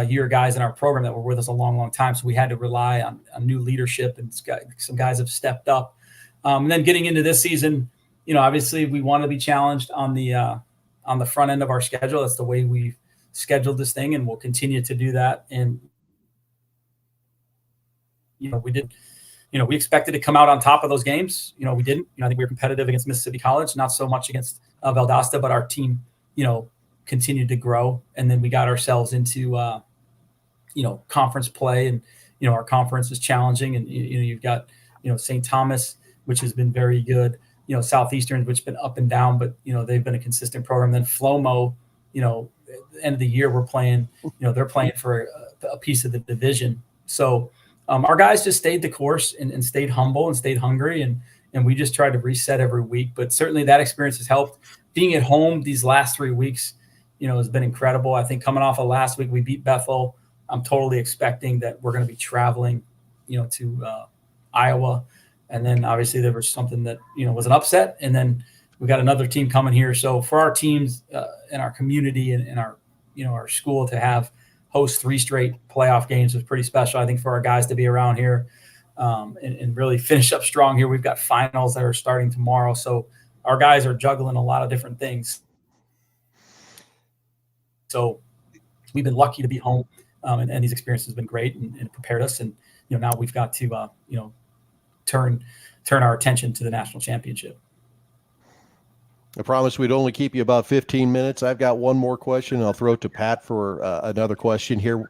year guys in our program that were with us a long, long time. So we had to rely on new leadership, and some guys have stepped up. And then getting into this season, obviously we want to be challenged on the front end of our schedule. That's the way we've scheduled this thing, and we'll continue to do that. And, we did. We expected to come out on top of those games. We didn't. I think we were competitive against Mississippi College, not so much against Valdosta, but our team, continued to grow. And then we got ourselves into, conference play, and, our conference is challenging. And, you've got, St. Thomas, which has been very good, Southeastern, which has been up and down, but, they've been a consistent program. Then FLOMO, at the end of the year, we're playing, they're playing for a piece of the division. So, our guys just stayed the course and stayed humble and stayed hungry, and we just tried to reset every week. But certainly that experience has helped. Being at home these last 3 weeks, has been incredible. I think coming off of last week, we beat Bethel. I'm totally expecting that we're going to be traveling, to Iowa. And then obviously there was something that, was an upset. And then we got another team coming here. So for our teams and our community and our, our school to host 3 straight playoff games was pretty special. I think for our guys to be around here and really finish up strong here. We've got finals that are starting tomorrow. So our guys are juggling a lot of different things. So we've been lucky to be home, and these experiences have been great and prepared us. And, now we've got to, turn our attention to the national championship. I promised we'd only keep you about 15 minutes. I've got one more question. I'll throw it to Pat for another question here.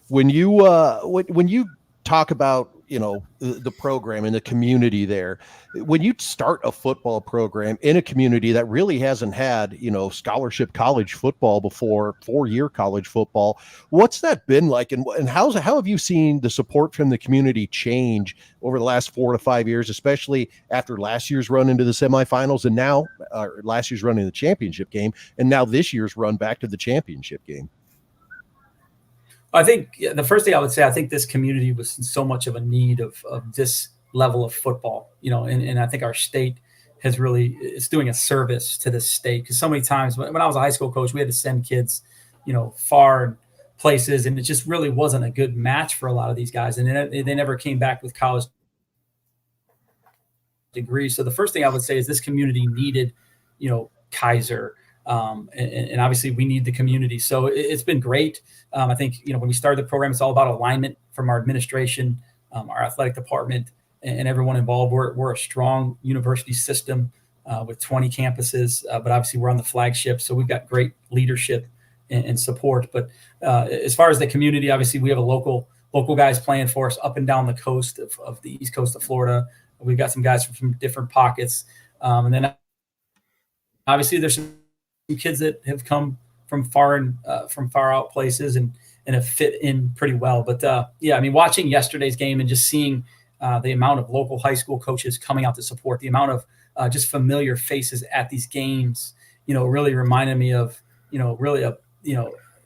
When you talk about, the program and the community there. When you start a football program in a community that really hasn't had, scholarship college football before, 4-year college football, what's that been like? And how have you seen the support from the community change over the last 4 to 5 years, especially after last year's run into the semifinals and now last year's run in the championship game, and now this year's run back to the championship game? I think the first thing I would say, I think this community was in so much of a need of this level of football, and I think our state has really, it's doing a service to this state, because so many times when I was a high school coach, we had to send kids, far places, and it just really wasn't a good match for a lot of these guys, and they never came back with college degrees. So the first thing I would say is this community needed, Keiser. And obviously we need the community. So it's been great. I think, when we started the program, it's all about alignment from our administration, our athletic department, and everyone involved. We're a strong university system with 20 campuses, but obviously we're on the flagship. So we've got great leadership and support. But as far as the community, obviously we have a local guys playing for us up and down the coast of the East Coast of Florida. We've got some guys from different pockets. And then obviously there's some kids that have come from far out places and have fit in pretty well. But watching yesterday's game and just seeing the amount of local high school coaches coming out to support, the amount of just familiar faces at these games, really reminded me of,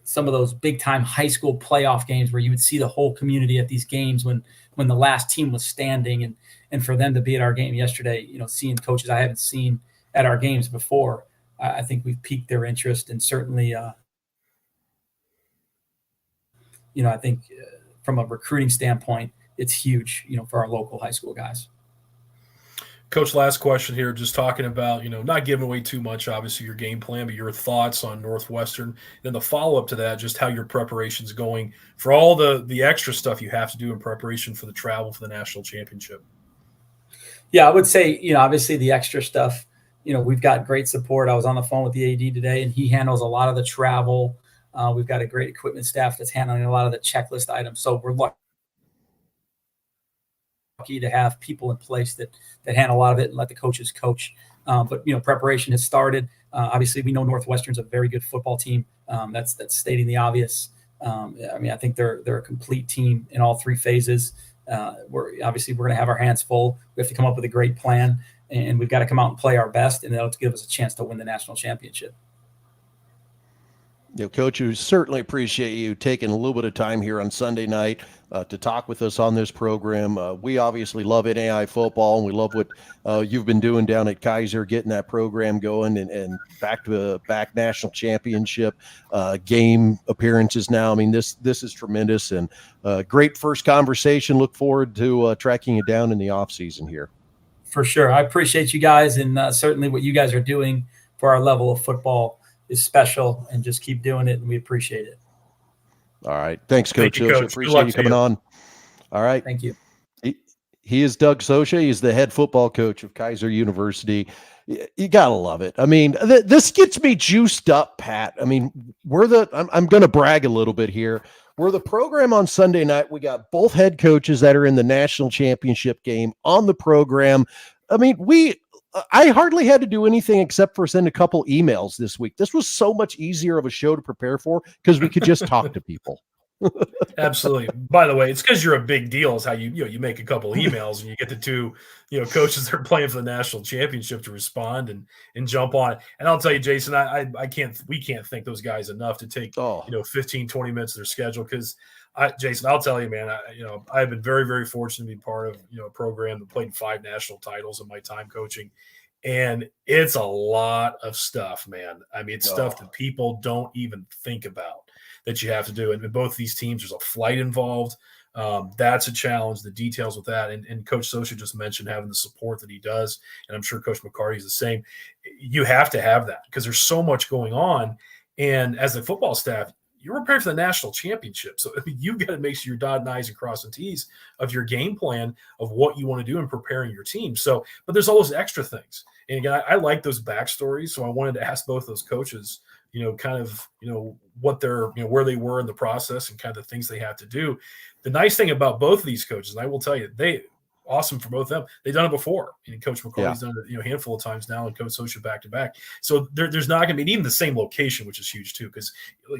some of those big time high school playoff games where you would see the whole community at these games when the last team was standing, and for them to be at our game yesterday, seeing coaches I haven't seen at our games before, I think we've piqued their interest, and certainly, I think from a recruiting standpoint, it's huge, for our local high school guys. Coach, last question here, just talking about, not giving away too much, obviously, your game plan, but your thoughts on Northwestern. Then the follow-up to that, just how your preparation's going for all the extra stuff you have to do in preparation for the travel for the national championship. Yeah, I would say, obviously the extra stuff, we've got great support. I was on the phone with the AD today, and he handles a lot of the travel. We've got a great equipment staff that's handling a lot of the checklist items. So we're lucky to have people in place that handle a lot of it and let the coaches coach. But preparation has started. Obviously, we know Northwestern's a very good football team. That's stating the obvious. I think they're a complete team in all three phases. We're going to have our hands full. We have to come up with a great plan, and we've got to come out and play our best, and that'll give us a chance to win the national championship. Coach, we certainly appreciate you taking a little bit of time here on Sunday night to talk with us on this program. We obviously love NAIA football, and we love what you've been doing down at Keiser, getting that program going and back national championship game appearances now. I mean, this is tremendous, and great first conversation. Look forward to tracking it down in the off season here. For sure. I appreciate you guys, and certainly what you guys are doing for our level of football is special, and just keep doing it, and we appreciate it. All right. Thanks, Coach. Thank you, Coach. Appreciate you coming on. All right. Thank you. He is Doug Socha. He's the head football coach of Keiser University. You gotta love it. I mean, this gets me juiced up, Pat. I mean, I'm going to brag a little bit here. We're the program on Sunday night. We got both head coaches that are in the national championship game on the program. I mean, I hardly had to do anything except for send a couple emails this week. This was so much easier of a show to prepare for because we could just talk to people. Absolutely. By the way, it's because you're a big deal. Is how you make a couple emails and you get the two coaches that are playing for the national championship to respond and jump on it. And I'll tell you, Jason, we can't thank those guys enough to take 15, 20 minutes of their schedule, because Jason, I'll tell you, man, I've been very, very fortunate to be part of a program that played 5 national titles in my time coaching, and it's a lot of stuff, man. I mean, it's stuff that people don't even think about that you have to do. And in both these teams, there's a flight involved. That's a challenge. The details with that, and Coach Socha just mentioned having the support that he does, and I'm sure Coach McCarty is the same. You have to have that because there's so much going on, and as a football staff, you're prepared for the national championship. So you've got to make sure you're dotting I's and crossing T's of your game plan of what you want to do in preparing your team. So, but there's all those extra things. And again, I like those backstories. So I wanted to ask both those coaches kind of, what they're, where they were in the process and kind of the things they have to do. The nice thing about both of these coaches, and I will tell you, awesome for both of them. They've done it before. And Coach McCarty's done it, a handful of times now, and Coach Socha back to back. So there's not going to be even the same location, which is huge too, because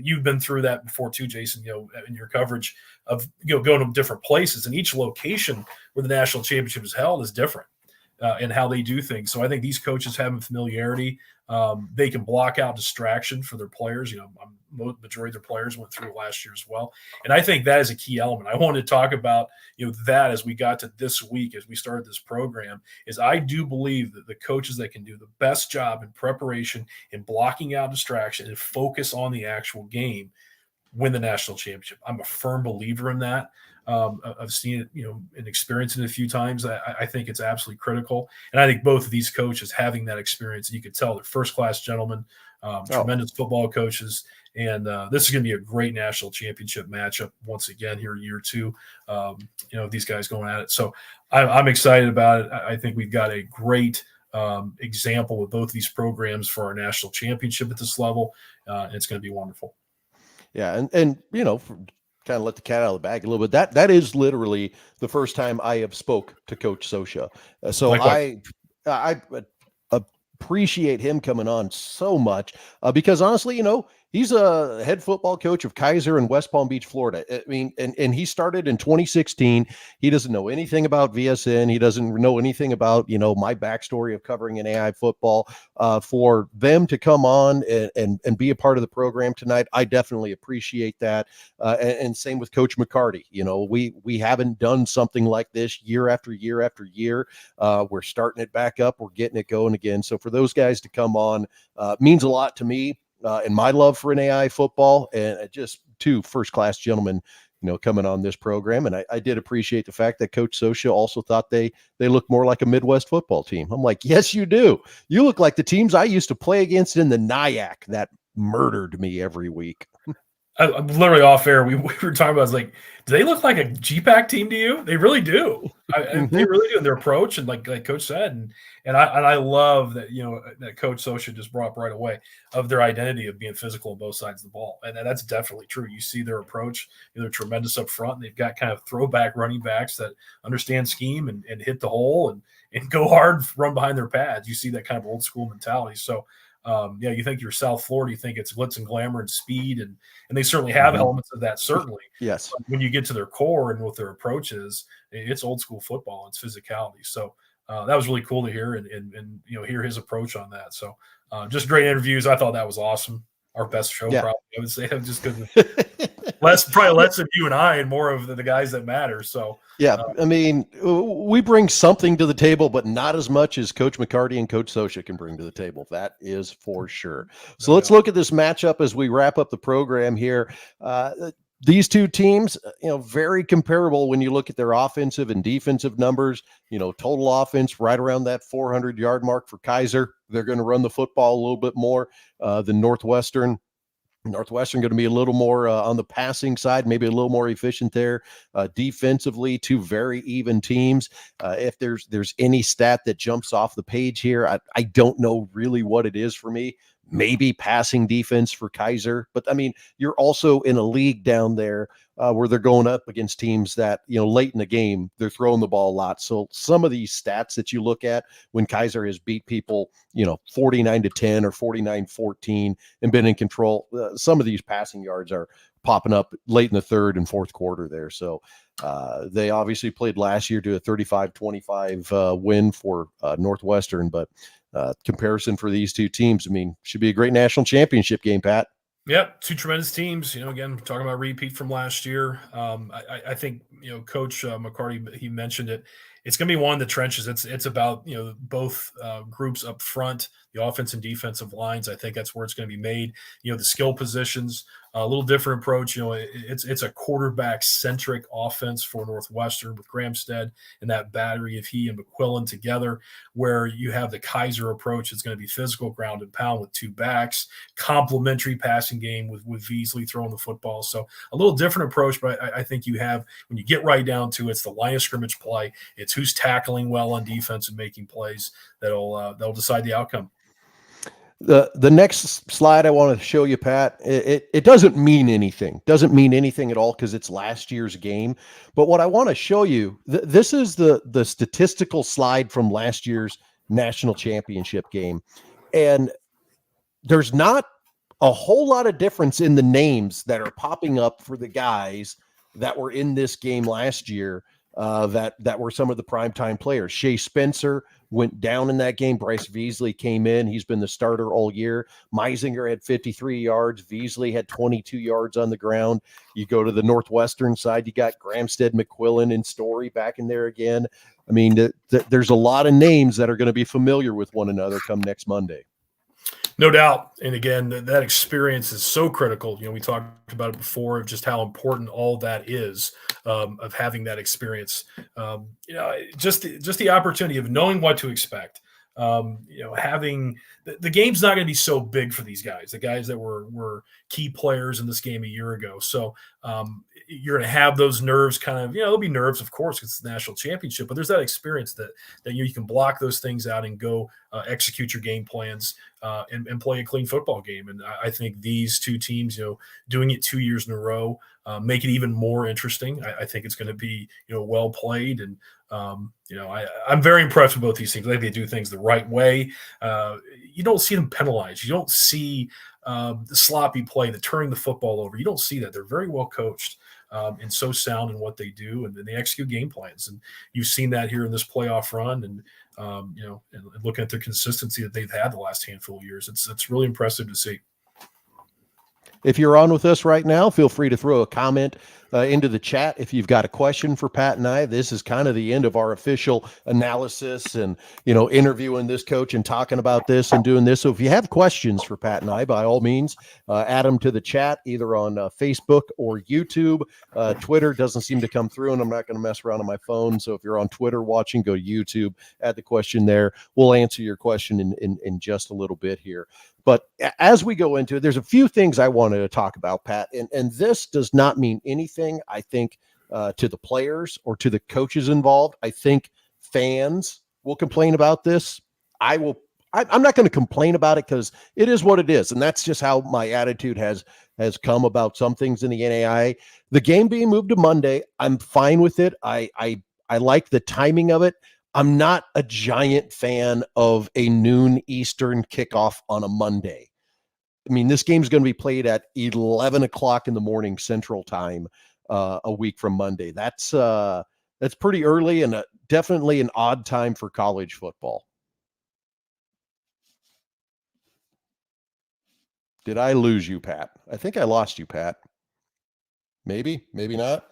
you've been through that before too, Jason. In your coverage of going to different places, and each location where the national championship is held is different. And how they do things. So I think these coaches having familiarity, they can block out distraction for their players. Majority of their players went through last year as well. And I think that is a key element. I wanted to talk about, that as we got to this week, as we started this program, is I do believe that the coaches that can do the best job in preparation and blocking out distraction and focus on the actual game win the national championship. I'm a firm believer in that. I've seen it, and experienced it a few times. I think it's absolutely critical. And I think both of these coaches having that experience, you could tell they're first-class gentlemen, tremendous football coaches. And this is going to be a great national championship matchup once again here in year two. These guys going at it. So I'm excited about it. I think we've got a great example with both these programs for our national championship at this level. It's going to be wonderful. Yeah. And kind of let the cat out of the bag a little bit. That is literally the first time I have spoke to Coach Socha. So I appreciate him coming on so much because honestly, he's a head football coach of Keiser in West Palm Beach, Florida. I mean, and he started in 2016. He doesn't know anything about VSN. He doesn't know anything about, my backstory of covering NAIA football. For them to come on and be a part of the program tonight, I definitely appreciate that. And same with Coach McCarty. We haven't done something like this year after year after year. We're starting it back up. We're getting it going again. So for those guys to come on means a lot to me. And my love for NAIA football, and just two first-class gentlemen, coming on this program. And I did appreciate the fact that Coach Socha also thought they look more like a Midwest football team. I'm like, yes, you do. You look like the teams I used to play against in the NAIAC that murdered me every week. I'm literally off air. We were talking about, I was like, do they look like a GPAC team to you? They really do. They really do in their approach. And like Coach said, and I love that, that Coach Socha just brought up right away of their identity of being physical on both sides of the ball. And that's definitely true. You see their approach, they're tremendous up front. And they've got kind of throwback running backs that understand scheme and hit the hole and go hard, run behind their pads. You see that kind of old school mentality. So, you think you're South Florida, you think it's glitz and glamour and speed, and they certainly have elements of that, certainly. Yes. But when you get to their core and what their approach is, it's old school football, it's physicality. So that was really cool to hear and hear his approach on that. So just great interviews. I thought that was awesome. Our best show, probably, I would say, just because probably less of you and I and more of the guys that matter. So I mean, we bring something to the table, but not as much as Coach McCarty and Coach Socha can bring to the table. That is for sure. So let's look at this matchup as we wrap up the program here. These two teams, very comparable when you look at their offensive and defensive numbers. Total offense right around that 400-yard mark for Keiser. They're going to run the football a little bit more than Northwestern. Northwestern going to be a little more on the passing side, maybe a little more efficient there. Defensively, two very even teams. If there's any stat that jumps off the page here, I don't know really what it is for me. Maybe passing defense for Keiser, but I mean, you're also in a league down there where they're going up against teams that, late in the game, they're throwing the ball a lot. So some of these stats that you look at when Keiser has beat people, 49-10 or 49-14 and been in control, some of these passing yards are popping up late in the third and fourth quarter there. So they obviously played last year to a 35-25 win for Northwestern, but comparison for these two teams, I mean, should be a great national championship game, Pat. Yep, two tremendous teams. Again, talking about repeat from last year. I think Coach McCarty, he mentioned it. It's going to be one in the trenches. It's about both groups up front, the offense and defensive lines. I think that's where it's going to be made. The skill positions, a little different approach. It's a quarterback centric offense for Northwestern with Gramstead and that battery of he and McQuillan together. Where you have the Keiser approach, it's going to be physical, ground and pound with two backs, complementary passing game with Veasley throwing the football. So a little different approach, but I think you have, when you get right down to it, it's the line of scrimmage play. It's who's tackling well on defense and making plays that'll decide the outcome. The next slide I want to show you, Pat, it doesn't mean anything. Doesn't mean anything at all because it's last year's game. But what I want to show you, this is the statistical slide from last year's national championship game. And there's not a whole lot of difference in the names that are popping up for the guys that were in this game last year, that were some of the primetime players. Shea Spencer went down in that game. Bryce Veasley came in. He's been the starter all year. Meisinger had 53 yards. Veasley had 22 yards on the ground. You go to the Northwestern side, you got Gramstead, McQuillan, and Story back in there again. I mean, there's a lot of names that are going to be familiar with one another come next Monday. No doubt. And again, that experience is so critical. We talked about it before of just how important all that is, of having that experience. Just the opportunity of knowing what to expect. Having the game's not going to be so big for these guys, the guys that were key players in this game a year ago. So you're going to have those nerves kind of, there'll be nerves, of course, because it's the national championship, but there's that experience that you can block those things out and go execute your game plans and play a clean football game. And I think these two teams, doing it 2 years in a row, make it even more interesting. I think it's going to be, well played. And, I'm very impressed with both these teams. I think they do things the right way. You don't see them penalized. You don't see the sloppy play, the turning the football over. You don't see that. They're very well coached and so sound in what they do, and they execute game plans. And you've seen that here in this playoff run, and and looking at the consistency that they've had the last handful of years, it's really impressive to see. If you're on with us right now, feel free to throw a comment into the chat if you've got a question for Pat and I. This is kind of the end of our official analysis and, interviewing this coach and talking about this and doing this. So if you have questions for Pat and I, by all means, add them to the chat, either on Facebook or YouTube. Twitter doesn't seem to come through, and I'm not going to mess around on my phone. So if you're on Twitter watching, go to YouTube, add the question there. We'll answer your question in just a little bit here. But as we go into it, there's a few things I wanted to talk about, Pat, and this does not mean anything, I think, to the players or to the coaches involved. I think fans will complain about this. I'm not going to complain about it because it is what it is, and that's just how my attitude has come about some things in the NAIA. The game being moved to Monday, I'm fine with it. I like the timing of it. I'm not a giant fan of a noon Eastern kickoff on a Monday. I mean, this game's going to be played at 11 o'clock in the morning Central Time a week from Monday. That's pretty early and definitely an odd time for college football. Did I lose you, Pat? I think I lost you, Pat. Maybe not.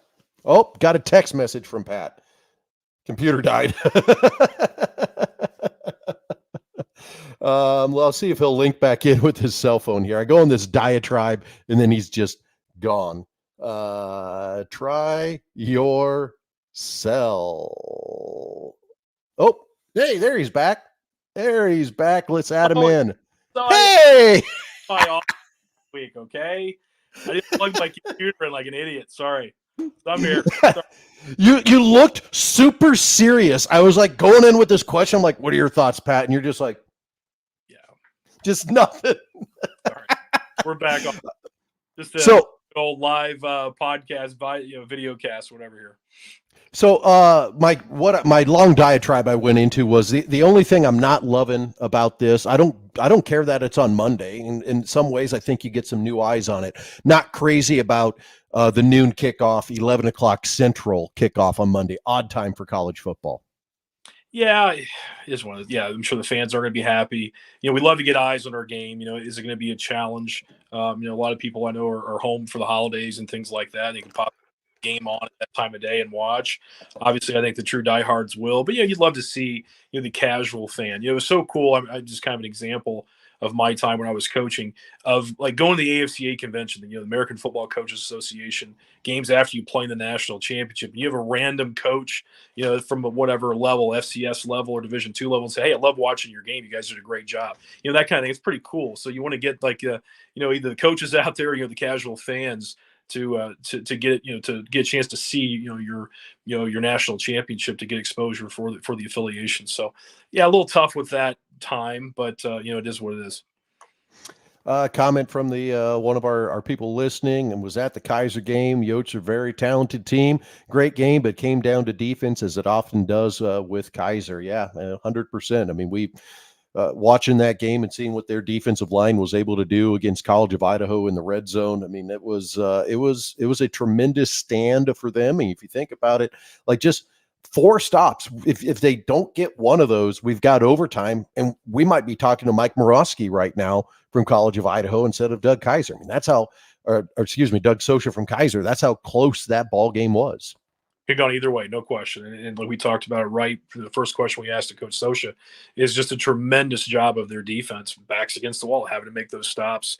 Oh, got a text message from Pat. Computer died. Well, I'll see if he'll link back in with his cell phone here. I go on this diatribe, and then he's just gone. Try your cell. Oh, hey, there he's back. Let's add him in. Hey! Week, okay? I didn't plug my computer in like an idiot. Sorry. I'm here. You looked super serious. I was like going in with this question. I'm like, what are your thoughts, Pat? And you're just like, yeah, just nothing. All right. We're back on just old live podcast, video cast, whatever here. So my long diatribe I went into was the only thing I'm not loving about this. I don't care that it's on Monday. In some ways, I think you get some new eyes on it. Not crazy about the noon kickoff, 11 o'clock Central kickoff on Monday. Odd time for college football. Yeah, it is one of the, I'm sure the fans are going to be happy. We love to get eyes on our game. Is it going to be a challenge? A lot of people I know are home for the holidays and things like that. They can pop game on at that time of day and watch. Obviously, I think the true diehards will, but you'd love to see the casual fan. It was so cool. I just kind of an example of my time when I was coaching, of like going to the AFCA convention, the American Football Coaches Association games after you play in the national championship. You have a random coach, from whatever level, FCS level or Division II level, and say, "Hey, I love watching your game. You guys did a great job." That kind of thing. It's pretty cool. So you want to get like, either the coaches out there, the casual fans to get to get a chance to see your national championship, to get exposure for the affiliation. So a little tough with that time, but it is what it is. Comment from the one of our people listening and was at the Keiser game. Yotes are a very talented team. Great game, but came down to defense as it often does with Keiser. Yeah, 100%. I mean, we watching that game and seeing what their defensive line was able to do against College of Idaho in the red zone. I mean, it was a tremendous stand for them. And if you think about it, like just 4 stops. If they don't get one of those, we've got overtime, and we might be talking to Mike Morosky right now from College of Idaho instead of Doug Keiser. I mean, that's how, or excuse me, Doug Socha from Keiser. That's how close that ball game was. Could gone either way, no question. And like we talked about it right for the first question we asked to Coach Socha, is just a tremendous job of their defense, backs against the wall, having to make those stops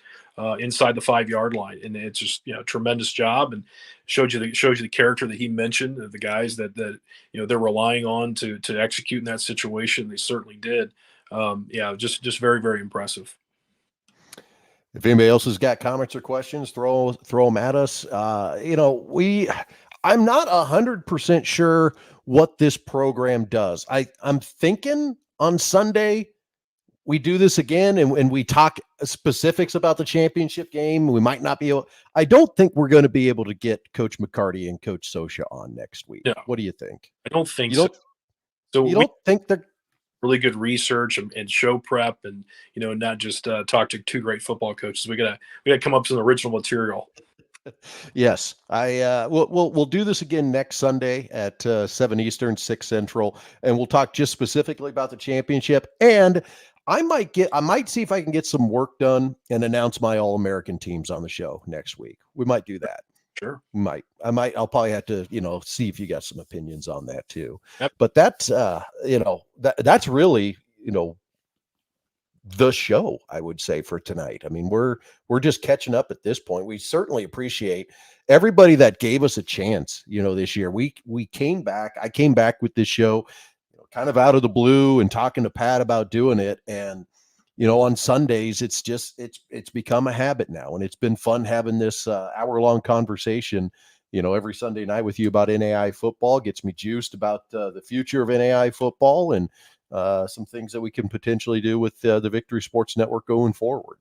inside the 5-yard line, and it's just tremendous job, and shows you the character that he mentioned, the guys that they're relying on to execute in that situation. They certainly did. Just very, very impressive. If anybody else has got comments or questions, throw them at us. I'm not 100% sure what this program does. I'm thinking on Sunday we do this again and we talk specifics about the championship game. We might not be able. I don't think we're going to be able to get Coach McCarty and Coach Socha on next week. No, what do you think? I don't think so. You don't think they're really good research and show prep, and not just talk to 2 great football coaches. We gotta come up with some original material. Yes, we'll do this again next Sunday at 7 Eastern, 6 Central, and we'll talk just specifically about the championship. And I might see if I can get some work done and announce my All-American teams on the show next week. We might do that. Sure. I'll probably have to, see if you got some opinions on that too. Yep. But that's, that's really, the show, I would say, for tonight. I mean, we're just catching up at this point. We certainly appreciate everybody that gave us a chance, this year. We came back. I came back with this show, kind of out of the blue and talking to Pat about doing it. And, on Sundays, it's become a habit now. And it's been fun having this hour-long conversation, every Sunday night with you about NAIA football. Gets me juiced about the future of NAIA football and some things that we can potentially do with the Victory Sports Network going forward.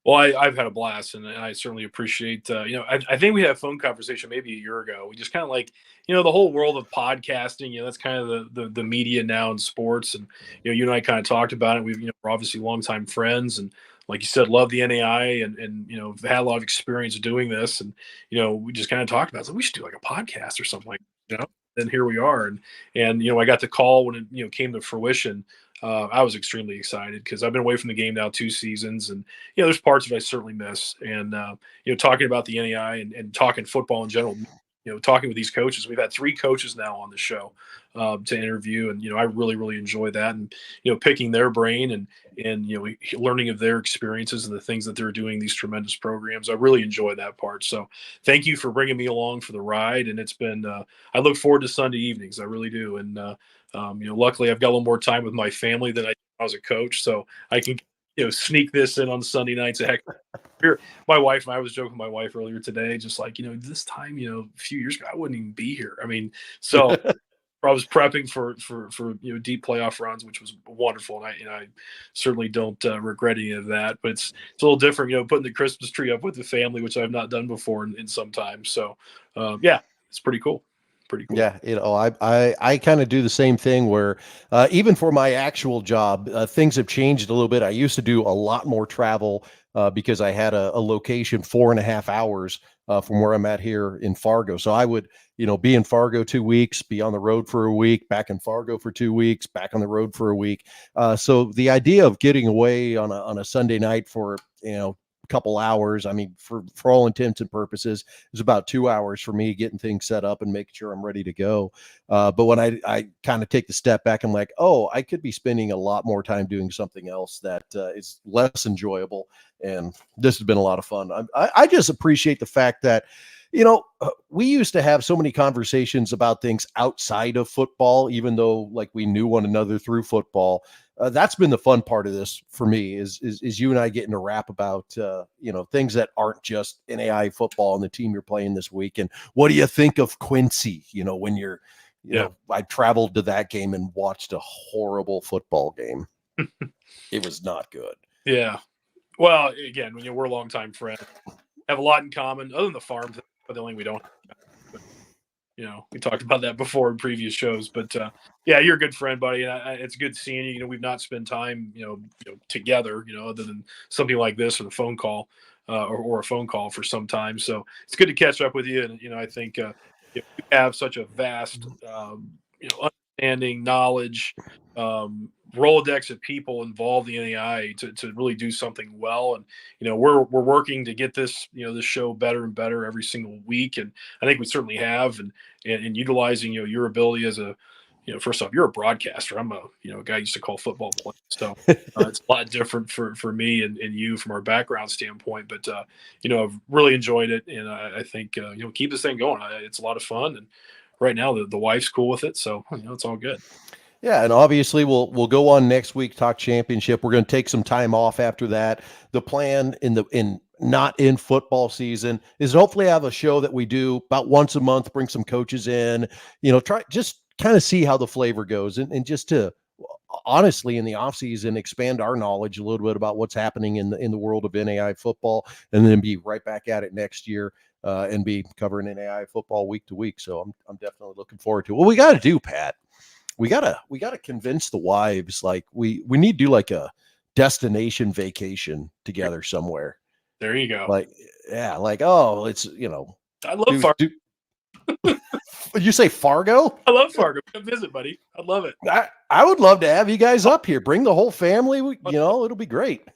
Well, I've had a blast, and I certainly appreciate, I think we had a phone conversation maybe a year ago. We just kind of like, the whole world of podcasting, that's kind of the media now in sports. And, you and I kind of talked about it. We're obviously longtime friends, and like you said, love the NAI and had a lot of experience doing this. And, we just kind of talked about it. So we should do like a podcast or something like, and here we are. And I got the call when it came to fruition. I was extremely excited because I've been away from the game now 2 seasons, and there's parts of it I certainly miss. And talking about the NAI and talking football in general, talking with these coaches, we've had 3 coaches now on the show to interview, and I really, really enjoy that, and picking their brain and learning of their experiences and the things that they're doing, these tremendous programs. I really enjoy that part. So thank you for bringing me along for the ride, and it's been I look forward to Sunday evenings. I really do. And luckily I've got a little more time with my family than I was a coach, so I can sneak this in on Sunday nights. Heck, my wife and I was joking with my wife earlier today, just like, this time, a few years ago, I wouldn't even be here. I mean, so I was prepping for deep playoff runs, which was wonderful, and I certainly don't regret any of that. But it's a little different, putting the Christmas tree up with the family, which I've not done before in some time. So it's pretty cool. Pretty cool. Yeah, I kind of do the same thing where even for my actual job, things have changed a little bit. I used to do a lot more travel because I had a location 4.5 hours from where I'm at here in Fargo. So I would, be in Fargo 2 weeks, be on the road for a week, back in Fargo for 2 weeks, back on the road for a week. So the idea of getting away on a Sunday night for, couple hours, I mean, for all intents and purposes, is about 2 hours for me getting things set up and making sure I'm ready to go. But when I kind of take the step back, I'm like, oh, I could be spending a lot more time doing something else that is less enjoyable. And this has been a lot of fun. I just appreciate the fact that, we used to have so many conversations about things outside of football, even though like we knew one another through football. That's been the fun part of this for me is you and I getting to rap about, things that aren't just NAIA football and the team you're playing this week. And what do you think of Quincy? When you're, I traveled to that game and watched a horrible football game. It was not good. Yeah. Well, again, we're longtime friends, have a lot in common, other than the farm thing, but the only thing we don't. But, we talked about that before in previous shows. But yeah, you're a good friend, buddy. And it's good seeing you. We've not spent time, together, other than something like this or the phone call, or a phone call for some time. So it's good to catch up with you. And I think you have such a vast, understanding, knowledge, Rolodex of people involved in the NAIA to really do something well. And, we're working to get this, this show better and better every single week. And I think we certainly have, and utilizing, your ability as a, first off, you're a broadcaster. I'm a, guy used to call football play. So it's a lot different for me and you from our background standpoint, but I've really enjoyed it. And I think, keep this thing going. It's a lot of fun. And right now the wife's cool with it. So, it's all good. Yeah, and obviously we'll go on next week, talk championship. We're going to take some time off after that. The plan in not in football season is hopefully have a show that we do about once a month, bring some coaches in, try just kind of see how the flavor goes and just to honestly in the off season expand our knowledge a little bit about what's happening in the world of NAIA football, and then be right back at it next year and be covering NAIA football week to week. So I'm definitely looking forward to it. What we got to do, Pat, we gotta convince the wives, like we need to do like a destination vacation together somewhere. There you go. Like, yeah, like, oh, it's I love Fargo. You say Fargo? I love Fargo. Come visit, buddy. I love it. I would love to have you guys up here. Bring the whole family. It'll be great.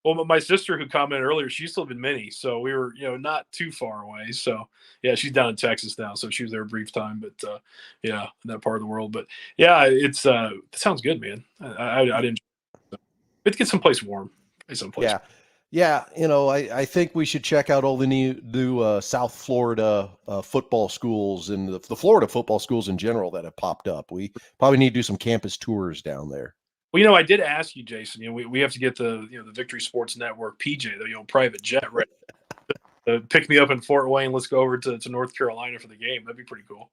Well, my sister who commented earlier, she used to live in Minnie, so we were, not too far away. So yeah, she's down in Texas now, so she was there a brief time, but yeah, in that part of the world. But yeah, it sounds good, man. I didn't. Let's get someplace warm. Someplace. Yeah. I think we should check out all the new South Florida football schools and the Florida football schools in general that have popped up. We probably need to do some campus tours down there. Well, I did ask you, Jason. We have to get the the Victory Sports Network PJ, the private jet, ready to pick me up in Fort Wayne. Let's go over to North Carolina for the game. That'd be pretty cool.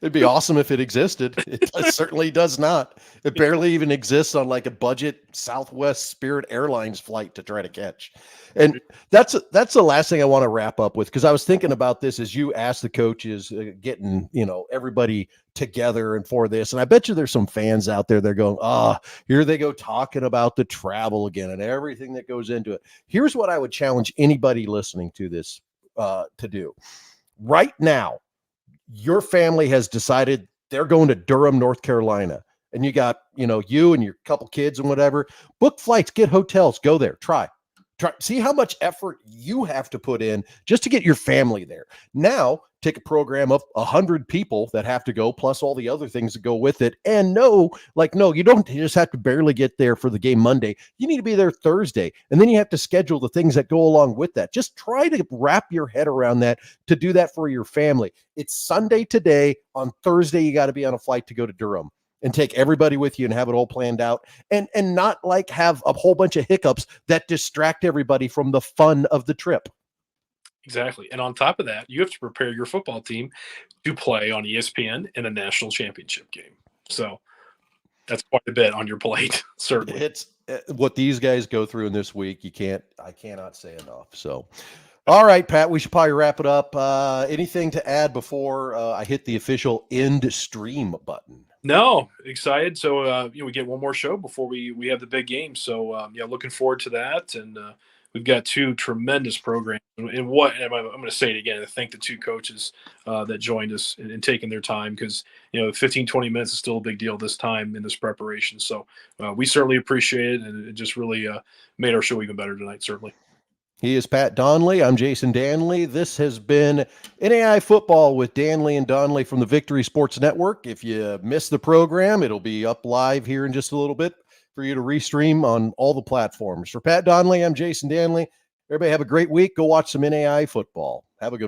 It'd be awesome if it existed. It certainly does not. It barely even exists on like a budget Southwest Spirit Airlines flight to try to catch. And that's the last thing I want to wrap up with, because I was thinking about this as you asked the coaches, getting everybody together and for this. And I bet you there's some fans out there that are going, here they go talking about the travel again and everything that goes into it. Here's what I would challenge anybody listening to this to do right now. Your family has decided they're going to Durham, North Carolina, and you got, you and your couple kids and whatever, book flights, get hotels, go there, try, see how much effort you have to put in just to get your family there. Now take a program of 100 people that have to go, plus all the other things that go with it. And no, you don't just have to barely get there for the game Monday. You need to be there Thursday. And then you have to schedule the things that go along with that. Just try to wrap your head around that, to do that for your family. It's Sunday today. On Thursday, you got to be on a flight to go to Durham and take everybody with you and have it all planned out, and not have a whole bunch of hiccups that distract everybody from the fun of the trip. Exactly. And on top of that, you have to prepare your football team to play on ESPN in a national championship game. So that's quite a bit on your plate, certainly. It's what these guys go through in this week. I cannot say enough. So, all right, Pat, we should probably wrap it up. Anything to add before I hit the official end stream button? No, excited. So, we get one more show before we have the big game. So, looking forward to that. And we've got two tremendous programs. And I'm going to say it again. I thank the two coaches that joined us and taking their time, because, 15, 20 minutes is still a big deal this time in this preparation. So we certainly appreciate it. And it just really made our show even better tonight, certainly. He is Pat Donley. I'm Jason Dannelly. This has been NAIA Football with Dannelly and Donley from the Victory Sports Network. If you missed the program, it'll be up live here in just a little bit for you to restream on all the platforms. For Pat Donley, I'm Jason Dannelly. Everybody have a great week. Go watch some NAIA football. Have a good one.